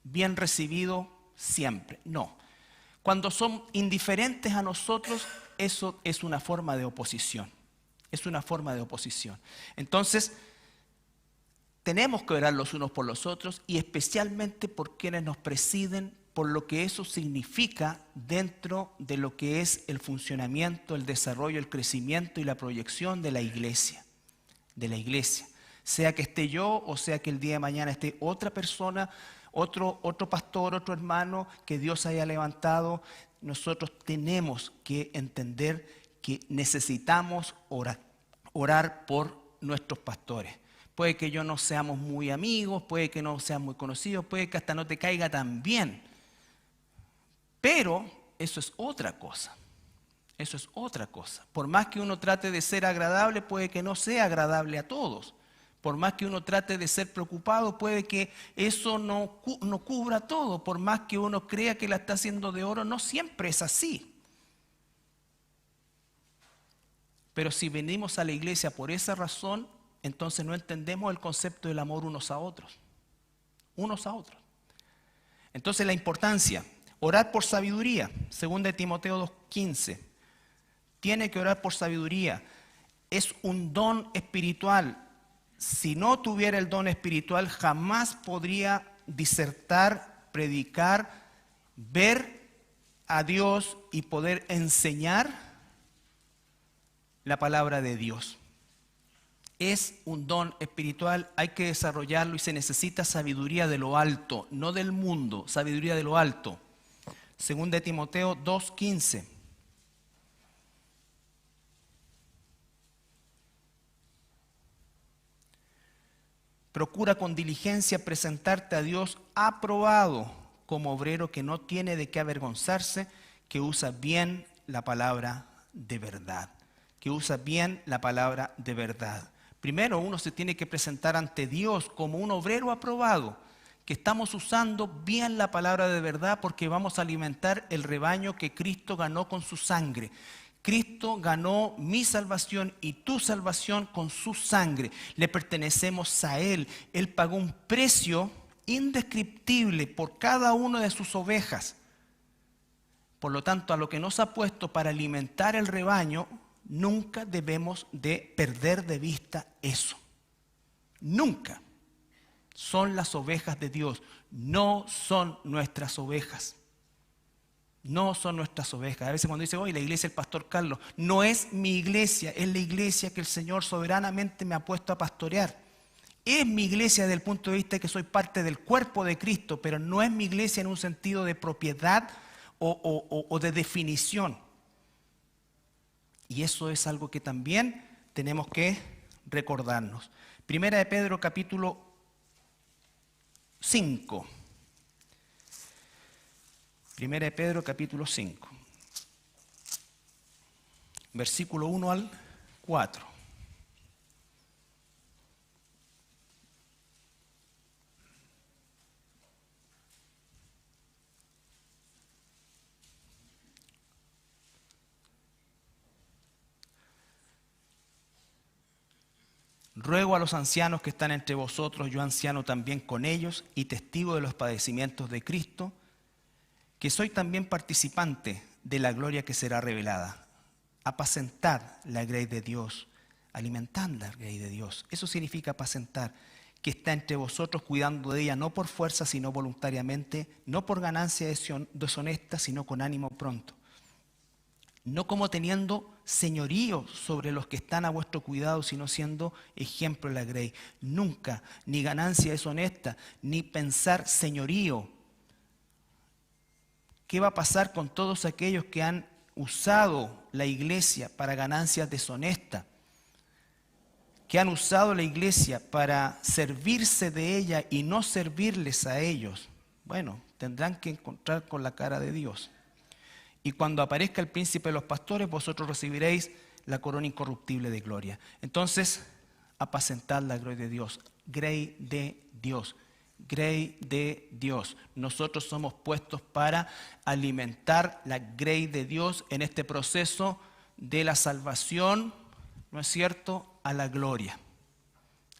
bien recibido siempre, no. Cuando son indiferentes a nosotros, eso es una forma de oposición. Es una forma de oposición. Entonces, tenemos que orar los unos por los otros y especialmente por quienes nos presiden, por lo que eso significa dentro de lo que es el funcionamiento, el desarrollo, el crecimiento y la proyección de la iglesia. De la iglesia. Sea que esté yo o sea que el día de mañana esté otra persona, otro pastor, otro hermano que Dios haya levantado, nosotros tenemos que entender que necesitamos orar por nuestros pastores. Puede que yo no seamos muy amigos, puede que no seamos muy conocidos, puede que hasta no te caiga tan bien. Pero eso es otra cosa. Eso es otra cosa. Por más que uno trate de ser agradable, puede que no sea agradable a todos. Por más que uno trate de ser preocupado, puede que eso no cubra todo. Por más que uno crea que la está haciendo de oro, no siempre es así. Pero si venimos a la iglesia por esa razón, entonces no entendemos el concepto del amor unos a otros. Unos a otros. Entonces la importancia, orar por sabiduría, 2 Timoteo 2:15. Tiene que orar por sabiduría. Es un don espiritual. Si no tuviera el don espiritual, jamás podría disertar, predicar, ver a Dios y poder enseñar la palabra de Dios. Es un don espiritual, hay que desarrollarlo y se necesita sabiduría de lo alto, no del mundo, sabiduría de lo alto. 2 Timoteo 2:15. Procura con diligencia presentarte a Dios aprobado como obrero que no tiene de qué avergonzarse, que usa bien la palabra de verdad. Que usa bien la palabra de verdad. Primero uno se tiene que presentar ante Dios como un obrero aprobado, que estamos usando bien la palabra de verdad porque vamos a alimentar el rebaño que Cristo ganó con su sangre. Cristo ganó mi salvación y tu salvación con su sangre. Le pertenecemos a Él. Él pagó un precio indescriptible por cada una de sus ovejas. Por lo tanto, a lo que nos ha puesto para alimentar el rebaño, nunca debemos de perder de vista eso. Nunca. Son las ovejas de Dios, no son nuestras ovejas. No son nuestras ovejas. A veces cuando dice, la iglesia del pastor Carlos, no es mi iglesia, es la iglesia que el Señor soberanamente me ha puesto a pastorear. Es mi iglesia desde el punto de vista de que soy parte del cuerpo de Cristo, pero no es mi iglesia en un sentido de propiedad o de definición. Y eso es algo que también tenemos que recordarnos. Primera de Pedro capítulo 5. Primera de Pedro capítulo 5. Versículo 1 al 4. Ruego a los ancianos que están entre vosotros, yo anciano también con ellos y testigo de los padecimientos de Cristo, que soy también participante de la gloria que será revelada. Apacentad la grey de Dios, alimentad la grey de Dios. Eso significa apacentar, que está entre vosotros cuidando de ella, no por fuerza, sino voluntariamente, no por ganancia deshonesta, sino con ánimo pronto. No como teniendo señorío sobre los que están a vuestro cuidado, sino siendo ejemplo de la grey. Nunca, ni ganancia deshonesta, ni pensar señorío. ¿Qué va a pasar con todos aquellos que han usado la iglesia para ganancias deshonestas? Que han usado la iglesia para servirse de ella y no servirles a ellos. Bueno, tendrán que encontrar con la cara de Dios. Y cuando aparezca el príncipe de los pastores, vosotros recibiréis la corona incorruptible de gloria. Entonces, apacentad la grey de Dios. Grey de Dios. Grey de Dios. Nosotros somos puestos para alimentar la grey de Dios en este proceso de la salvación, ¿no es cierto?, a la gloria,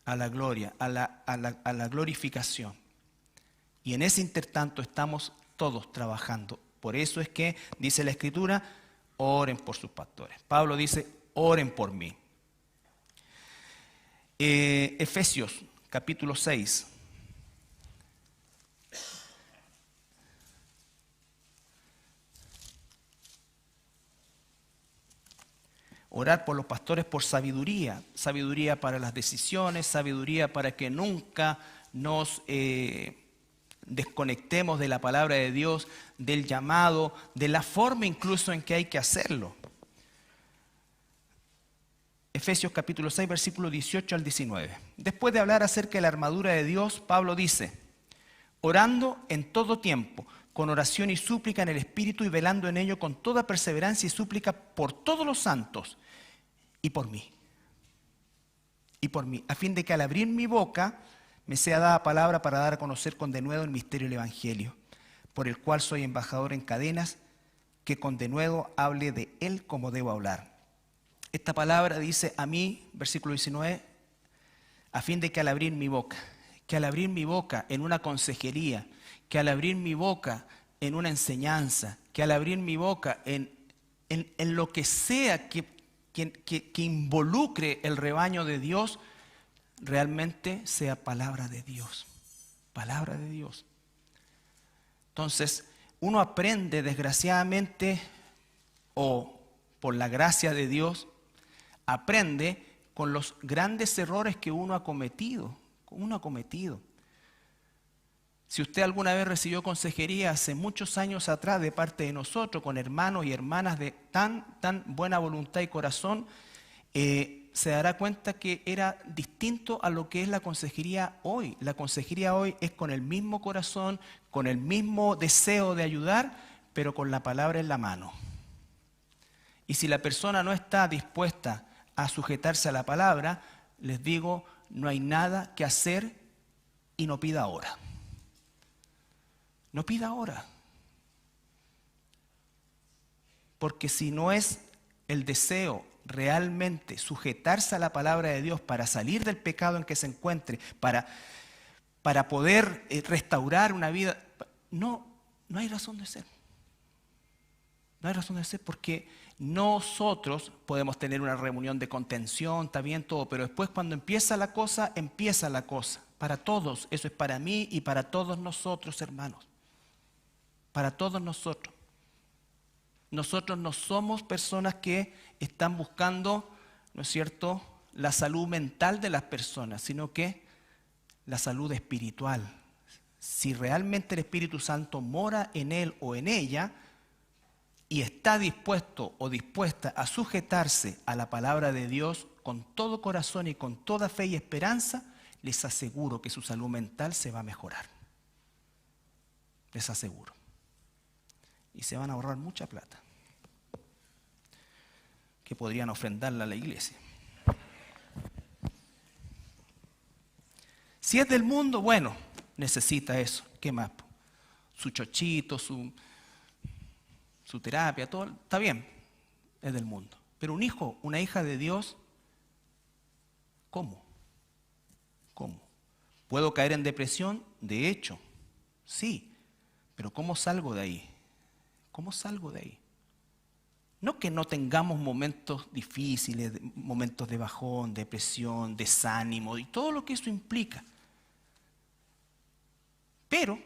a la glorificación. Y en ese intertanto estamos todos trabajando. Por eso es que dice la Escritura, oren por sus pastores. Pablo dice, oren por mí. Efesios capítulo 6. Orar por los pastores por sabiduría, sabiduría para las decisiones, sabiduría para que nunca nos desconectemos de la palabra de Dios, del llamado, de la forma incluso en que hay que hacerlo. Efesios capítulo 6, versículo 18 al 19. Después de hablar acerca de la armadura de Dios, Pablo dice, orando en todo tiempo, con oración y súplica en el Espíritu y velando en ello con toda perseverancia y súplica por todos los santos y por mí, a fin de que al abrir mi boca me sea dada palabra para dar a conocer con denuedo el misterio del Evangelio, por el cual soy embajador en cadenas, que con denuedo hable de él como debo hablar. Esta palabra dice a mí, versículo 19, a fin de que al abrir mi boca, que al abrir mi boca en una consejería, que al abrir mi boca en una enseñanza, que al abrir mi boca en lo que sea que involucre el rebaño de Dios, realmente sea palabra de Dios. Palabra de Dios. Entonces, uno aprende desgraciadamente, o por la gracia de Dios, aprende con los grandes errores que uno ha cometido. Si usted alguna vez recibió consejería hace muchos años atrás de parte de nosotros, con hermanos y hermanas de tan buena voluntad y corazón, se dará cuenta que era distinto a lo que es la consejería hoy. La consejería hoy es con el mismo corazón, con el mismo deseo de ayudar, pero con la palabra en la mano. Y si la persona no está dispuesta a sujetarse a la palabra, les digo, no hay nada que hacer y no pida ahora. No pida ahora. Porque si no es el deseo realmente sujetarse a la palabra de Dios para salir del pecado en que se encuentre, para poder restaurar una vida, no hay razón de ser. No hay razón de ser porque nosotros podemos tener una reunión de contención, está bien todo, pero después cuando empieza la cosa. Para todos, eso es para mí y para todos nosotros, hermanos. Para todos nosotros. Nosotros no somos personas que están buscando, ¿no es cierto?, la salud mental de las personas, sino que la salud espiritual. Si realmente el Espíritu Santo mora en él o en ella y está dispuesto o dispuesta a sujetarse a la palabra de Dios con todo corazón y con toda fe y esperanza, les aseguro que su salud mental se va a mejorar. Les aseguro. Y se van a ahorrar mucha plata que podrían ofrendarla a la iglesia. Si es del mundo, bueno, necesita eso. ¿Qué más? Su chochito, su terapia, todo, está bien, es del mundo. Pero un hijo, una hija de Dios, ¿cómo? ¿Cómo? ¿Puedo caer en depresión? De hecho, sí. Pero ¿cómo salgo de ahí? ¿Cómo salgo de ahí? No que no tengamos momentos difíciles, momentos de bajón, depresión, desánimo y todo lo que eso implica. Pero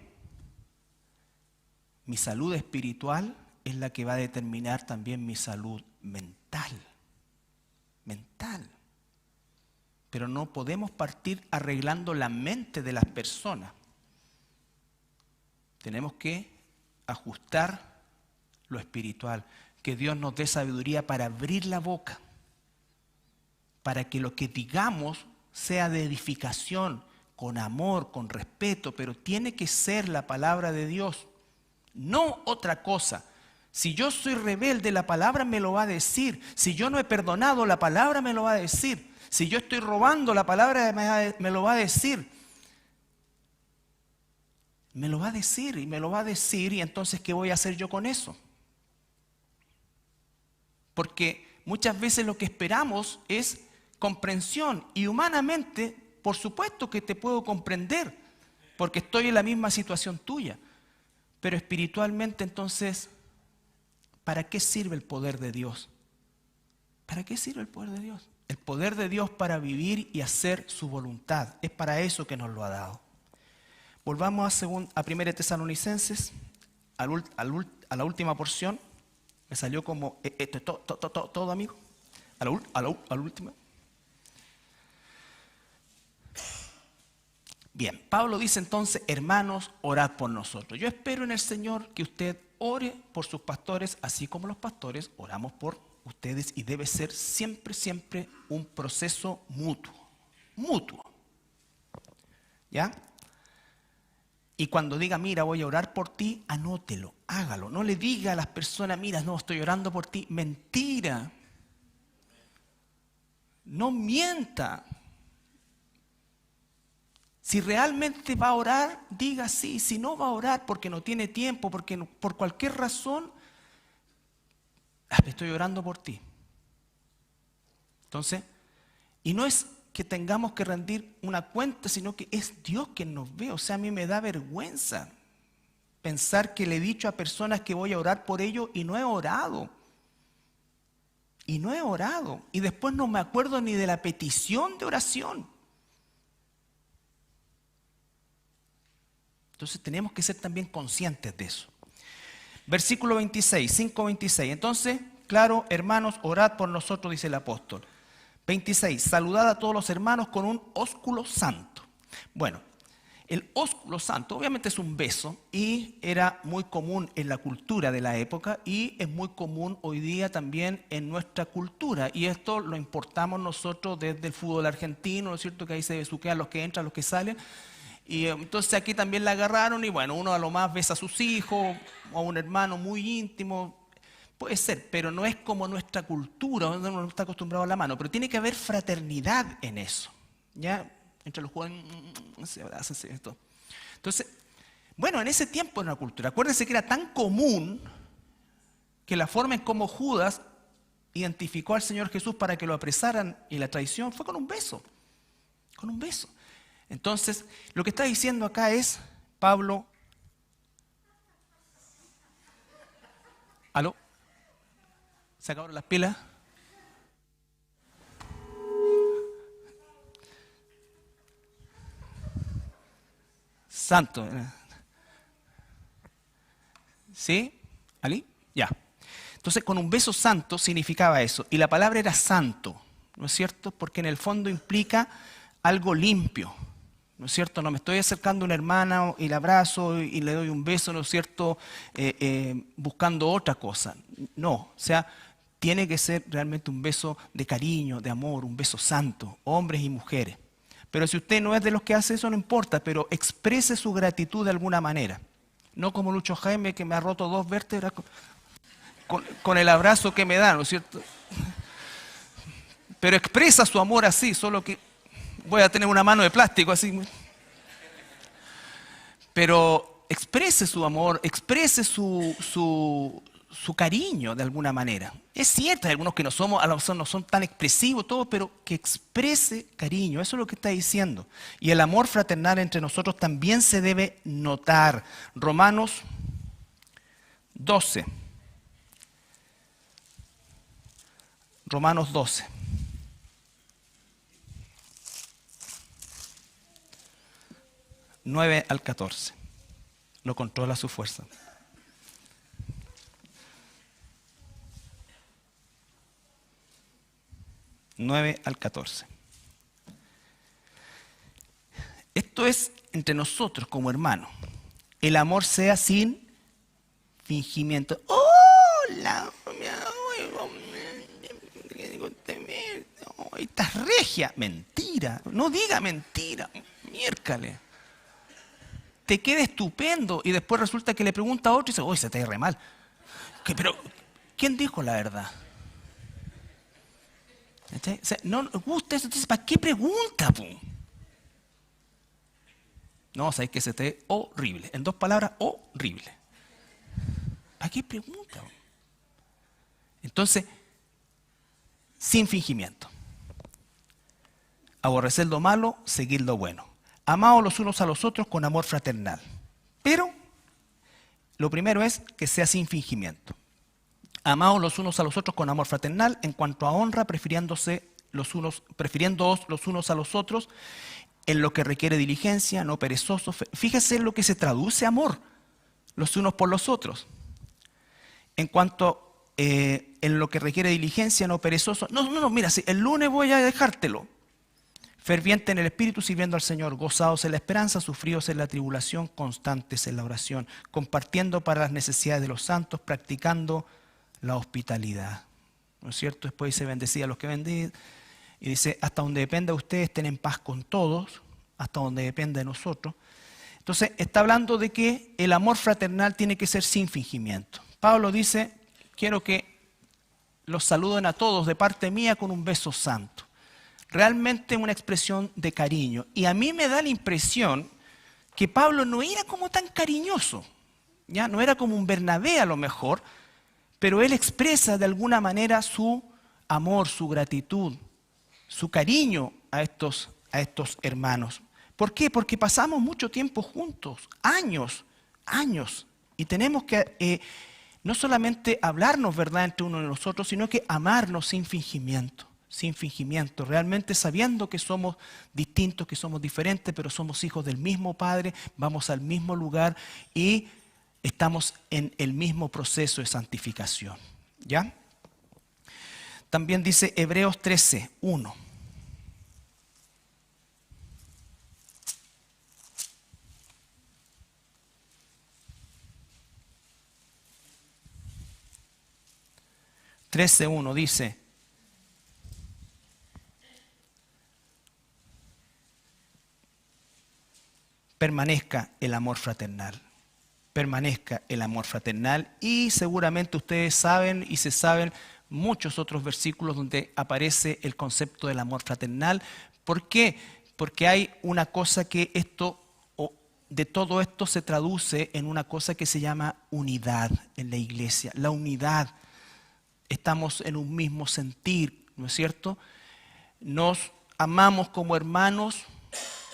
mi salud espiritual es la que va a determinar también mi salud mental. Mental. Pero no podemos partir arreglando la mente de las personas. Tenemos que ajustar lo espiritual. Que Dios nos dé sabiduría para abrir la boca. Para que lo que digamos sea de edificación, con amor, con respeto, pero tiene que ser la palabra de Dios, no otra cosa. Si yo soy rebelde, la palabra me lo va a decir. Si yo no he perdonado, la palabra me lo va a decir. Si yo estoy robando, la palabra me lo va a decir. Me lo va a decir y me lo va a decir, y entonces ¿qué voy a hacer yo con eso? Porque muchas veces lo que esperamos es comprensión, y humanamente, por supuesto que te puedo comprender, porque estoy en la misma situación tuya, pero espiritualmente entonces, ¿para qué sirve el poder de Dios? ¿Para qué sirve el poder de Dios? El poder de Dios para vivir y hacer su voluntad, es para eso que nos lo ha dado. Volvamos a 1 Tesalonicenses, a la última porción. Me salió como todo, amigo. A la última. Bien, Pablo dice entonces: hermanos, orad por nosotros. Yo espero en el Señor que usted ore por sus pastores, así como los pastores oramos por ustedes, y debe ser siempre, siempre un proceso mutuo. Mutuo. ¿Ya? Y cuando diga, mira, voy a orar por ti, anótelo, hágalo. No le diga a las personas, mira, no, estoy orando por ti. Mentira. No mienta. Si realmente va a orar, diga sí. Si no va a orar porque no tiene tiempo, porque no, por cualquier razón, estoy orando por ti. Entonces, y no es que tengamos que rendir una cuenta, sino que es Dios quien nos ve. O sea, a mí me da vergüenza pensar que le he dicho a personas que voy a orar por ellos y no he orado. Y no he orado. Y después no me acuerdo ni de la petición de oración. Entonces tenemos que ser también conscientes de eso. Versículo 26, 5:26. Entonces, claro, hermanos, orad por nosotros, dice el apóstol. 26, saludad a todos los hermanos con un ósculo santo. Bueno, el ósculo santo obviamente es un beso, y era muy común en la cultura de la época, y es muy común hoy día también en nuestra cultura, y esto lo importamos nosotros desde el fútbol argentino, ¿no es cierto? Que ahí se besuquean los que entran, los que salen, y entonces aquí también la agarraron, y bueno, uno a lo más besa a sus hijos o a un hermano muy íntimo. Puede ser, pero no es como nuestra cultura, uno no está acostumbrado a la mano, pero tiene que haber fraternidad en eso. ¿Ya? Entre los jóvenes se abrazan, esto. Entonces, bueno, en ese tiempo en la cultura, acuérdense que era tan común que la forma en cómo Judas identificó al Señor Jesús para que lo apresaran y la traición fue con un beso. Con un beso. Entonces, lo que está diciendo acá es, Pablo, ¿aló? ¿Se acabaron las pilas? Santo. ¿Sí? ¿Ali? Ya. Entonces, con un beso santo significaba eso. Y la palabra era santo, ¿no es cierto? Porque en el fondo implica algo limpio, ¿no es cierto? No me estoy acercando a una hermana y la abrazo y le doy un beso, ¿no es cierto? Buscando otra cosa. No, o sea, tiene que ser realmente un beso de cariño, de amor, un beso santo, hombres y mujeres. Pero si usted no es de los que hace eso, no importa, pero exprese su gratitud de alguna manera. No como Lucho Jaime, que me ha roto 2 vértebras con el abrazo que me da, ¿no es cierto? Pero expresa su amor así, solo que voy a tener una mano de plástico así. Pero exprese su amor, exprese su su cariño de alguna manera. Es cierto, hay algunos que no somos, a lo mejor no son tan expresivos, todo, pero que exprese cariño, eso es lo que está diciendo. Y el amor fraternal entre nosotros también se debe notar. Romanos 12. Romanos 12. (9 al 14). Lo controla su fuerza. (9 al 14). Esto es entre nosotros como hermanos. El amor sea sin fingimiento. ¡Hola! Estás regia. Mentira. No diga mentira. Miércale. Te queda estupendo y después resulta que le pregunta a otro y dice, ¡uy, se te ve re mal! Pero, ¿quién dijo la verdad? O sea, no nos gusta eso, entonces ¿para qué pregunta? No, sabes que se te ve horrible. En 2 palabras, horrible. ¿Para qué pregunta? Entonces, sin fingimiento. Aborrecer lo malo, seguir lo bueno. Amaos los unos a los otros con amor fraternal. Pero lo primero es que sea sin fingimiento. Amaos los unos a los otros con amor fraternal, en cuanto a honra, prefiriéndoos los unos a los otros, en lo que requiere diligencia, no perezosos. Fíjese en lo que se traduce amor, los unos por los otros. En cuanto en lo que requiere diligencia, no perezosos. No, mira, si el lunes voy a dejártelo. Ferviente en el espíritu, sirviendo al Señor, gozados en la esperanza, sufridos en la tribulación, constantes en la oración, compartiendo para las necesidades de los santos, practicando la hospitalidad. ¿No es cierto? Después dice, bendecid a los que bendicen. Y dice, hasta donde dependa de ustedes, estén en paz con todos, hasta donde dependa de nosotros. Entonces, está hablando de que el amor fraternal tiene que ser sin fingimiento. Pablo dice, quiero que los saluden a todos de parte mía con un beso santo. Realmente una expresión de cariño. Y a mí me da la impresión que Pablo no era como tan cariñoso, ¿ya? No era como un Bernabé a lo mejor, pero él expresa de alguna manera su amor, su gratitud, su cariño a estos hermanos. ¿Por qué? Porque pasamos mucho tiempo juntos, años, y tenemos que no solamente hablarnos verdad entre uno y nosotros, sino que amarnos sin fingimiento. Sin fingimiento, realmente sabiendo que somos distintos, que somos diferentes, pero somos hijos del mismo Padre, vamos al mismo lugar y estamos en el mismo proceso de santificación. ¿Ya? También dice Hebreos 13, 1. Dice, permanezca el amor fraternal. Permanezca el amor fraternal. Y seguramente ustedes saben y se saben muchos otros versículos donde aparece el concepto del amor fraternal. ¿Por qué? Porque hay una cosa que de todo esto se traduce en una cosa que se llama unidad en la iglesia. La unidad. Estamos en un mismo sentir, ¿no es cierto? Nos amamos como hermanos,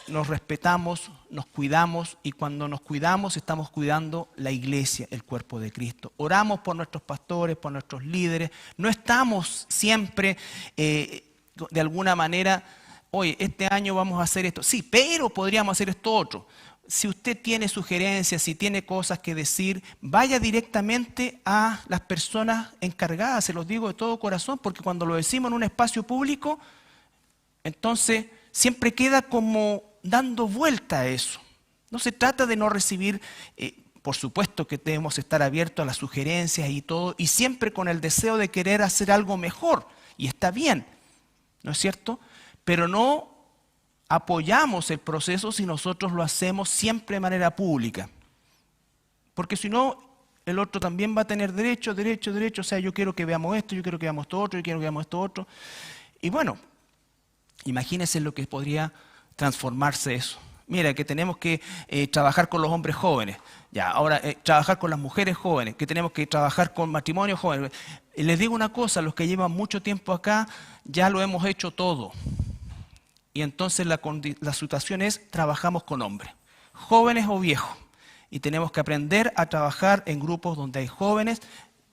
nos respetamos, nos cuidamos, y cuando nos cuidamos estamos cuidando la iglesia, el cuerpo de Cristo. Oramos por nuestros pastores, por nuestros líderes. No estamos siempre de alguna manera, oye, este año vamos a hacer esto. Sí, pero podríamos hacer esto otro. Si usted tiene sugerencias, si tiene cosas que decir, vaya directamente a las personas encargadas, se los digo de todo corazón, porque cuando lo decimos en un espacio público, entonces siempre queda como dando vuelta a eso. No se trata de no recibir, por supuesto que debemos estar abiertos a las sugerencias y todo, y siempre con el deseo de querer hacer algo mejor, y está bien, ¿no es cierto? Pero no apoyamos el proceso si nosotros lo hacemos siempre de manera pública. Porque si no, el otro también va a tener derecho, o sea, yo quiero que veamos esto, yo quiero que veamos esto otro, yo quiero que veamos esto otro. Y bueno, imagínense lo que podría transformarse eso. Mira, que tenemos que trabajar con los hombres jóvenes. Ya, ahora trabajar con las mujeres jóvenes, que tenemos que trabajar con matrimonios jóvenes. Y les digo una cosa, los que llevan mucho tiempo acá, ya lo hemos hecho todo. Y entonces la situación es, trabajamos con hombres, jóvenes o viejos. Y tenemos que aprender a trabajar en grupos donde hay jóvenes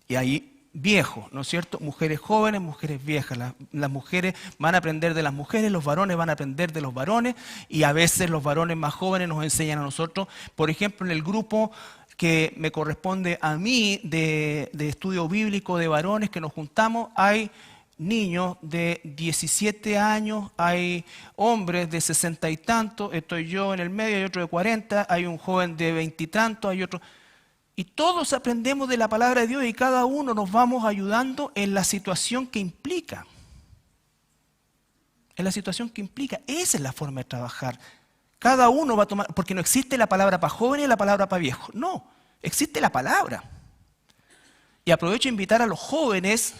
y hay viejos, ¿no es cierto? Mujeres jóvenes, mujeres viejas. Las mujeres van a aprender de las mujeres, los varones van a aprender de los varones, y a veces los varones más jóvenes nos enseñan a nosotros. Por ejemplo, en el grupo que me corresponde a mí de estudio bíblico de varones que nos juntamos, hay niños de 17 años, hay hombres de 60 y tantos, estoy yo en el medio, hay otro de 40, hay un joven de 20 y tantos, hay otro. Y todos aprendemos de la palabra de Dios y cada uno nos vamos ayudando en la situación que implica. En la situación que implica. Esa es la forma de trabajar. Cada uno va a tomar, porque no existe la palabra para jóvenes y la palabra para viejos. No, existe la palabra. Y aprovecho a invitar a los jóvenes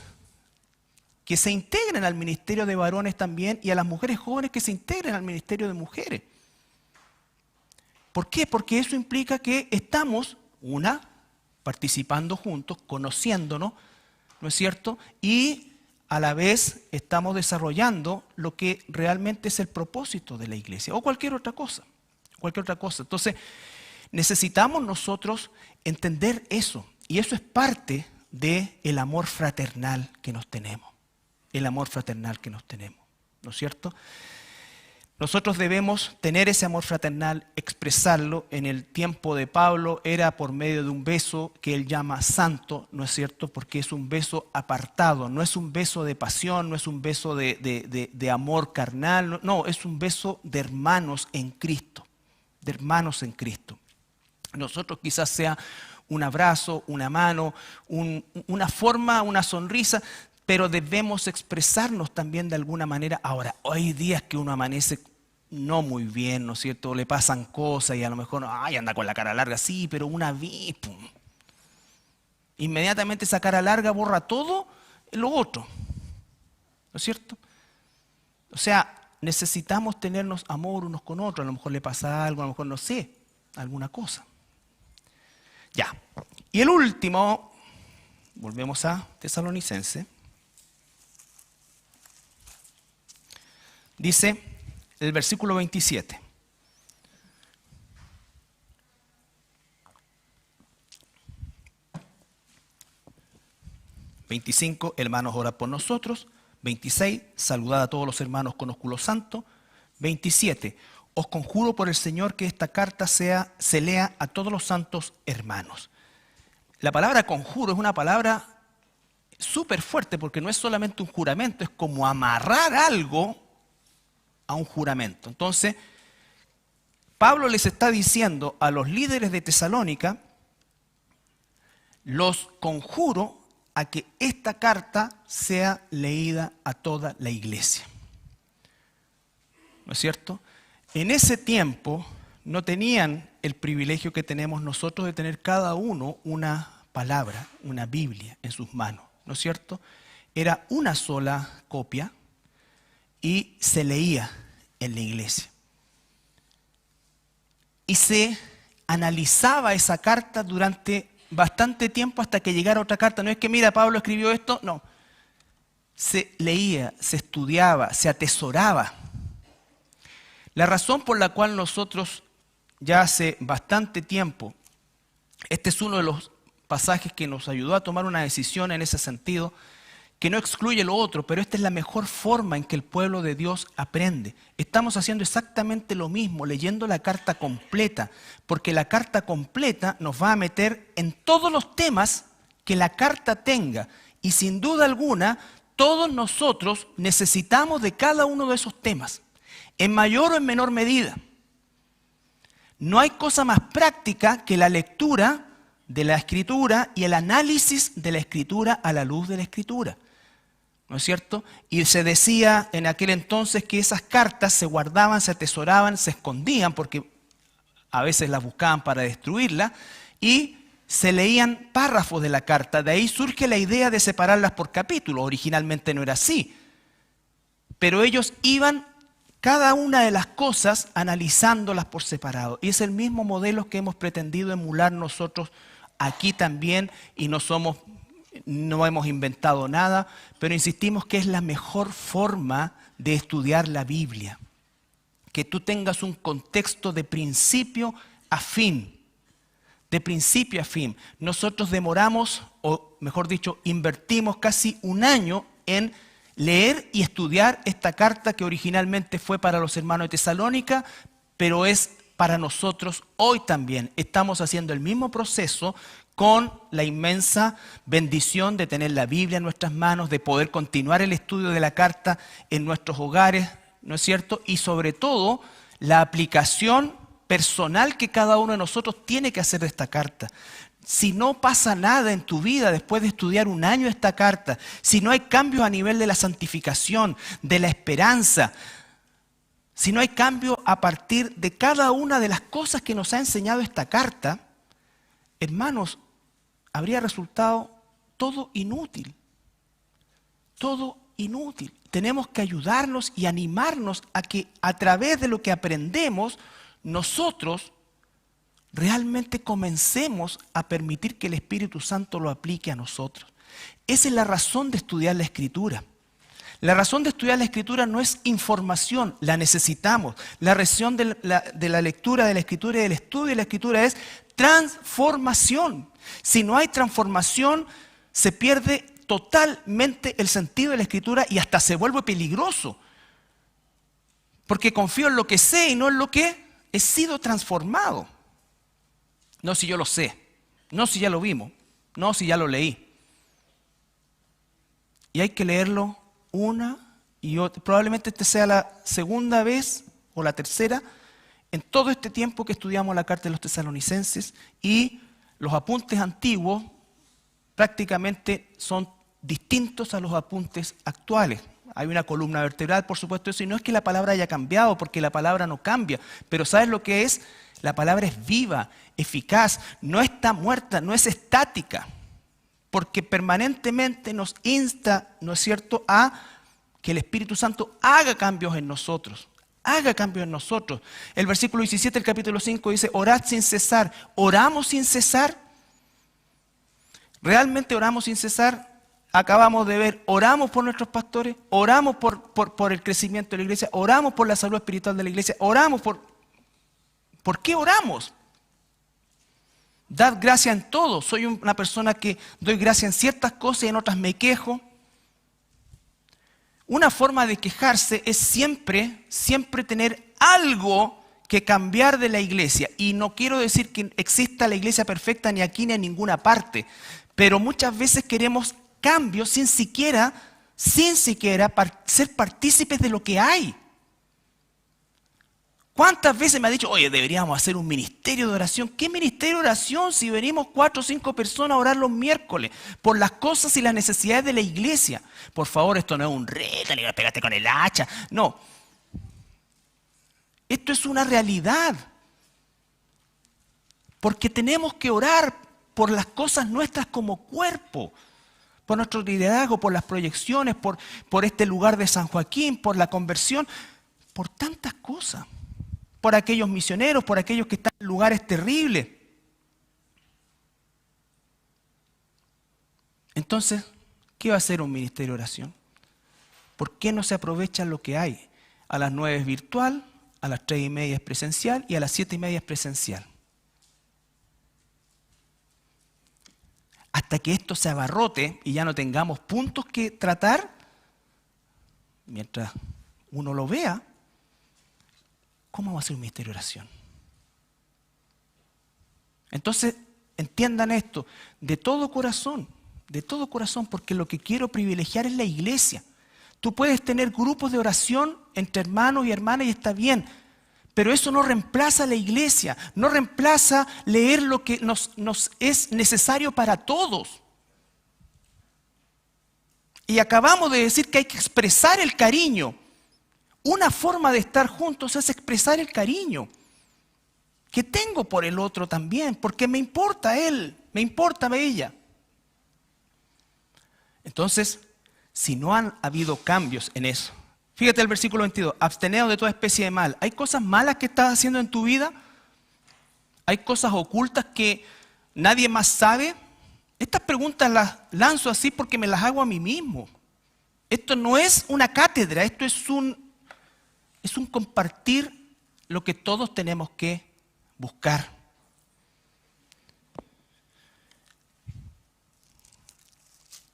que se integren al ministerio de varones también y a las mujeres jóvenes que se integren al ministerio de mujeres. ¿Por qué? Porque eso implica que estamos participando juntos, conociéndonos, ¿no es cierto? Y a la vez estamos desarrollando lo que realmente es el propósito de la iglesia, o cualquier otra cosa, Entonces, necesitamos nosotros entender eso, y eso es parte del amor fraternal que nos tenemos, ¿no es cierto? Nosotros debemos tener ese amor fraternal, expresarlo. En el tiempo de Pablo era por medio de un beso que él llama santo, ¿no es cierto? Porque es un beso apartado, no es un beso de pasión, no es un beso de amor carnal, no, es un beso de hermanos en Cristo, Nosotros quizás sea un abrazo, una mano, una forma, una sonrisa, pero debemos expresarnos también de alguna manera. Ahora, hay días que uno amanece no muy bien, ¿no es cierto? Le pasan cosas y a lo mejor, anda con la cara larga, sí, pero una vez, pum. Inmediatamente esa cara larga borra todo lo otro, ¿no es cierto? O sea, necesitamos tenernos amor unos con otros. A lo mejor le pasa algo, a lo mejor no sé, alguna cosa. Ya. Y el último, volvemos a Tesalonicenses. Dice el versículo 27. «25, hermanos, orad por nosotros». 26, saludad a todos los hermanos con ósculo santo. 27, os conjuro por el Señor que esta carta se lea a todos los santos hermanos. La palabra conjuro es una palabra súper fuerte porque no es solamente un juramento, es como amarrar algo a un juramento. Entonces, Pablo les está diciendo a los líderes de Tesalónica, los conjuro a que esta carta sea leída a toda la iglesia. ¿No es cierto? En ese tiempo no tenían el privilegio que tenemos nosotros de tener cada uno una palabra, una Biblia en sus manos, ¿no es cierto? Era una sola copia y se leía en la iglesia. Y se analizaba esa carta durante bastante tiempo hasta que llegara otra carta. No es que, mira, Pablo escribió esto, no. Se leía, se estudiaba, se atesoraba. La razón por la cual nosotros ya hace bastante tiempo, este es uno de los pasajes que nos ayudó a tomar una decisión en ese sentido, que no excluye lo otro, pero esta es la mejor forma en que el pueblo de Dios aprende. Estamos haciendo exactamente lo mismo, leyendo la carta completa, porque la carta completa nos va a meter en todos los temas que la carta tenga. Y sin duda alguna, todos nosotros necesitamos de cada uno de esos temas, en mayor o en menor medida. No hay cosa más práctica que la lectura de la Escritura y el análisis de la Escritura a la luz de la Escritura. ¿No es cierto? Y se decía en aquel entonces que esas cartas se guardaban, se atesoraban, se escondían, porque a veces las buscaban para destruirlas, y se leían párrafos de la carta. De ahí surge la idea de separarlas por capítulos. Originalmente no era así. Pero ellos iban cada una de las cosas analizándolas por separado. Y es el mismo modelo que hemos pretendido emular nosotros aquí también, y no hemos inventado nada, pero insistimos que es la mejor forma de estudiar la Biblia. Que tú tengas un contexto de principio a fin. De principio a fin. Nosotros demoramos, o mejor dicho, invertimos casi un año en leer y estudiar esta carta que originalmente fue para los hermanos de Tesalónica, pero es para nosotros hoy también. Estamos haciendo el mismo proceso con la inmensa bendición de tener la Biblia en nuestras manos, de poder continuar el estudio de la carta en nuestros hogares, ¿no es cierto? Y sobre todo, la aplicación personal que cada uno de nosotros tiene que hacer de esta carta. Si no pasa nada en tu vida después de estudiar un año esta carta, si no hay cambios a nivel de la santificación, de la esperanza, si no hay cambio a partir de cada una de las cosas que nos ha enseñado esta carta, hermanos, habría resultado todo inútil. Todo inútil. Tenemos que ayudarnos y animarnos a que a través de lo que aprendemos, nosotros realmente comencemos a permitir que el Espíritu Santo lo aplique a nosotros. Esa es la razón de estudiar la Escritura. La razón de estudiar la Escritura no es información, la necesitamos. La razón de la lectura de la Escritura y del estudio de la Escritura es transformación. Si no hay transformación, se pierde totalmente el sentido de la Escritura y hasta se vuelve peligroso. Porque confío en lo que sé y no en lo que he sido transformado. No si yo lo sé, no si ya lo vimos, no si ya lo leí. Y hay que leerlo una y otra. Probablemente esta sea la segunda vez o la tercera en todo este tiempo que estudiamos la carta de los tesalonicenses, y los apuntes antiguos prácticamente son distintos a los apuntes actuales. Hay una columna vertebral, por supuesto, eso, y no es que la palabra haya cambiado, porque la palabra no cambia, pero ¿sabes lo que es? La palabra es viva, eficaz, no está muerta, no es estática, porque permanentemente nos insta, ¿no es cierto?, a que el Espíritu Santo haga cambios en nosotros. Haga cambios en nosotros. El versículo 17 del capítulo 5 dice, orad sin cesar. ¿Oramos sin cesar? ¿Realmente oramos sin cesar? Acabamos de ver, oramos por nuestros pastores, oramos por el crecimiento de la iglesia, oramos por la salud espiritual de la iglesia, oramos ¿Por qué oramos? Dad gracia en todo. Soy una persona que doy gracia en ciertas cosas y en otras me quejo. Una forma de quejarse es siempre tener algo que cambiar de la iglesia. Y no quiero decir que exista la iglesia perfecta ni aquí ni en ninguna parte, pero muchas veces queremos cambios sin siquiera ser partícipes de lo que hay. ¿Cuántas veces me ha dicho, oye, deberíamos hacer un ministerio de oración? ¿Qué ministerio de oración si venimos 4 o 5 personas a orar los miércoles por las cosas y las necesidades de la iglesia? Por favor, esto no es un reto, ni pegarte con el hacha. No. Esto es una realidad. Porque tenemos que orar por las cosas nuestras como cuerpo. Por nuestro liderazgo, por las proyecciones, por este lugar de San Joaquín, por la conversión, por tantas cosas. Por aquellos misioneros, por aquellos que están en lugares terribles. Entonces, ¿qué va a hacer un ministerio de oración? ¿Por qué no se aprovecha lo que hay? A las 9 es virtual, a las 3:30 es presencial y a las 7:30 es presencial. Hasta que esto se abarrote y ya no tengamos puntos que tratar, mientras uno lo vea, ¿cómo va a ser un ministerio de oración? Entonces, entiendan esto, de todo corazón, porque lo que quiero privilegiar es la iglesia. Tú puedes tener grupos de oración entre hermanos y hermanas y está bien, pero eso no reemplaza a la iglesia, no reemplaza leer lo que nos es necesario para todos. Y acabamos de decir que hay que expresar el cariño. Una forma de estar juntos es expresar el cariño que tengo por el otro también, porque me importa él, me importa ella. Entonces, si no han habido cambios en eso, Fíjate el versículo 22. Absteneos de toda especie de mal. ¿Hay cosas malas que estás haciendo en tu vida? ¿Hay cosas ocultas que nadie más sabe? Estas preguntas las lanzo así porque me las hago a mí mismo. Esto no es una cátedra, esto es un compartir lo que todos tenemos que buscar.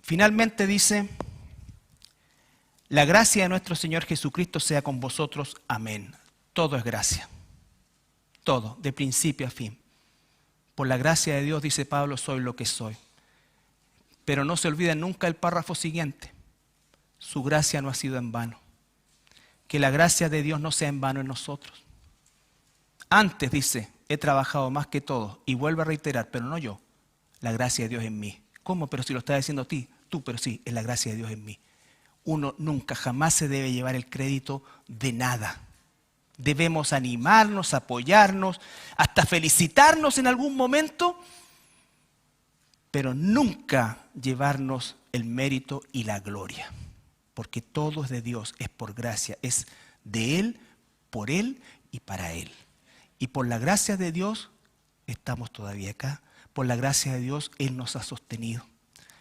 Finalmente dice, la gracia de nuestro Señor Jesucristo sea con vosotros. Amén. Todo es gracia. Todo, de principio a fin. Por la gracia de Dios, dice Pablo, soy lo que soy. Pero no se olviden nunca el párrafo siguiente. Su gracia no ha sido en vano. Que la gracia de Dios no sea en vano en nosotros. Antes, dice, he trabajado más que todos. Y vuelvo a reiterar, pero no yo. La gracia de Dios en mí. ¿Cómo? Pero si lo está diciendo a ti. Tú, pero sí, es la gracia de Dios en mí. Uno nunca, jamás se debe llevar el crédito de nada. Debemos animarnos, apoyarnos, hasta felicitarnos en algún momento, pero nunca llevarnos el mérito y la gloria. Porque todo es de Dios, es por gracia, es de Él, por Él y para Él. Y por la gracia de Dios estamos todavía acá. Por la gracia de Dios Él nos ha sostenido.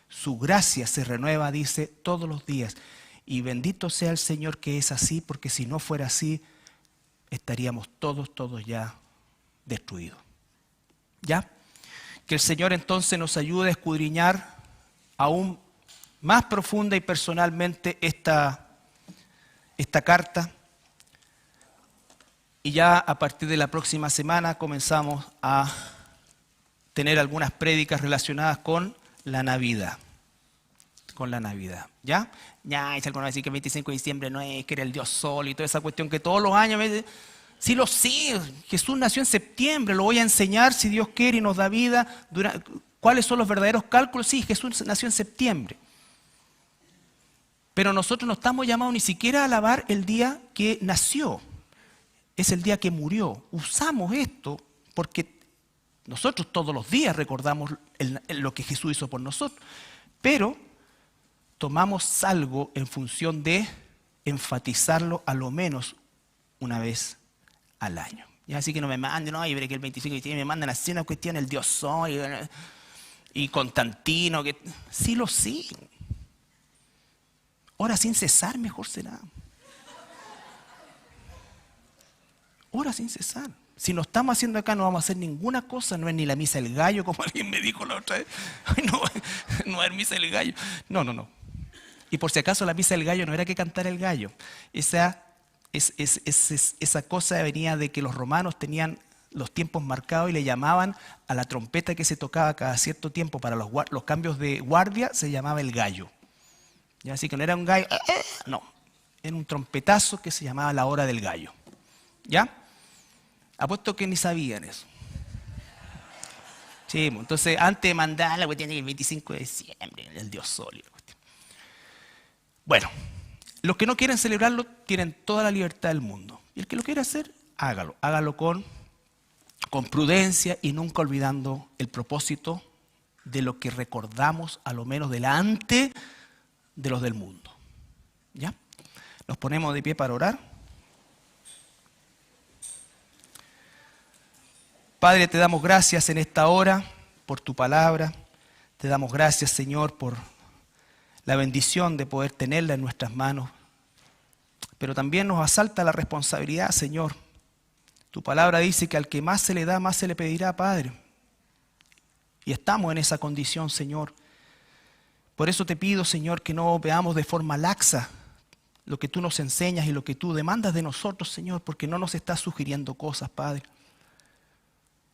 Su gracia se renueva, dice, todos los días. Y bendito sea el Señor que es así, porque si no fuera así, estaríamos todos ya destruidos. ¿Ya? Que el Señor entonces nos ayude a escudriñar aún más profunda y personalmente esta carta. Y ya a partir de la próxima semana comenzamos a tener algunas prédicas relacionadas con la Navidad. Con la Navidad. ¿Ya? Ya, y si alguno va a decir que el 25 de diciembre no es, que era el Dios Sol y toda esa cuestión que todos los años... Sí lo sé, Jesús nació en septiembre, lo voy a enseñar si Dios quiere y nos da vida. ¿Cuáles son los verdaderos cálculos? Sí, Jesús nació en septiembre. Pero nosotros no estamos llamados ni siquiera a alabar el día que nació. Es el día que murió. Usamos esto porque nosotros todos los días recordamos lo que Jesús hizo por nosotros. Pero tomamos algo en función de enfatizarlo a lo menos una vez al año. Y así que no me manden, no, y veré que el 25 de diciembre me mandan así una cuestión, el Dios Sol y Constantino, que sí lo sí. Ora sin cesar, mejor será. Ora sin cesar. Si no estamos haciendo acá, no vamos a hacer ninguna cosa. No es ni la misa del gallo, como alguien me dijo la otra vez. Ay, no es misa del gallo. No. Y por si acaso la misa del gallo no era que cantara el gallo. Esa cosa venía de que los romanos tenían los tiempos marcados y le llamaban a la trompeta que se tocaba cada cierto tiempo para los cambios de guardia, se llamaba el gallo. ¿Ya? Así que no era un gallo, no, era un trompetazo que se llamaba la hora del gallo. ¿Ya? Apuesto que ni sabían eso. Sí, entonces antes de mandar la cuestión del 25 de diciembre, el Dios Sol. Bueno, los que no quieren celebrarlo tienen toda la libertad del mundo. Y el que lo quiere hacer, hágalo. Hágalo con prudencia y nunca olvidando el propósito de lo que recordamos, a lo menos delante de los del mundo. ¿Ya? Nos ponemos de pie para orar. Padre, te damos gracias en esta hora por tu palabra. Te damos gracias, Señor, por la bendición de poder tenerla en nuestras manos. Pero también nos asalta la responsabilidad, Señor. Tu palabra dice que al que más se le da, más se le pedirá, Padre. Y estamos en esa condición, Señor. Por eso te pido, Señor, que no veamos de forma laxa lo que tú nos enseñas y lo que tú demandas de nosotros, Señor, porque no nos estás sugiriendo cosas, Padre.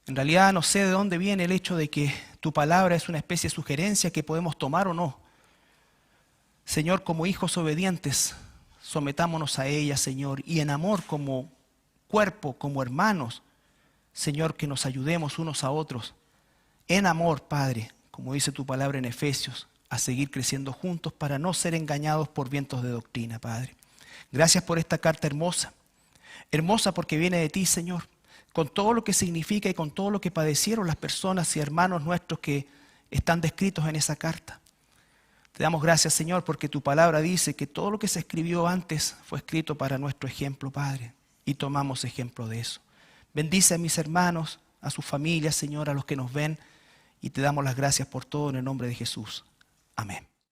En realidad no sé de dónde viene el hecho de que tu palabra es una especie de sugerencia que podemos tomar o no. Señor, como hijos obedientes, sometámonos a ella, Señor, y en amor como cuerpo, como hermanos, Señor, que nos ayudemos unos a otros. En amor, Padre, como dice tu palabra en Efesios, a seguir creciendo juntos para no ser engañados por vientos de doctrina, Padre. Gracias por esta carta hermosa. Hermosa porque viene de ti, Señor, con todo lo que significa y con todo lo que padecieron las personas y hermanos nuestros que están descritos en esa carta. Te damos gracias, Señor, porque tu palabra dice que todo lo que se escribió antes fue escrito para nuestro ejemplo, Padre, y tomamos ejemplo de eso. Bendice a mis hermanos, a sus familias, Señor, a los que nos ven, y te damos las gracias por todo en el nombre de Jesús. Amén.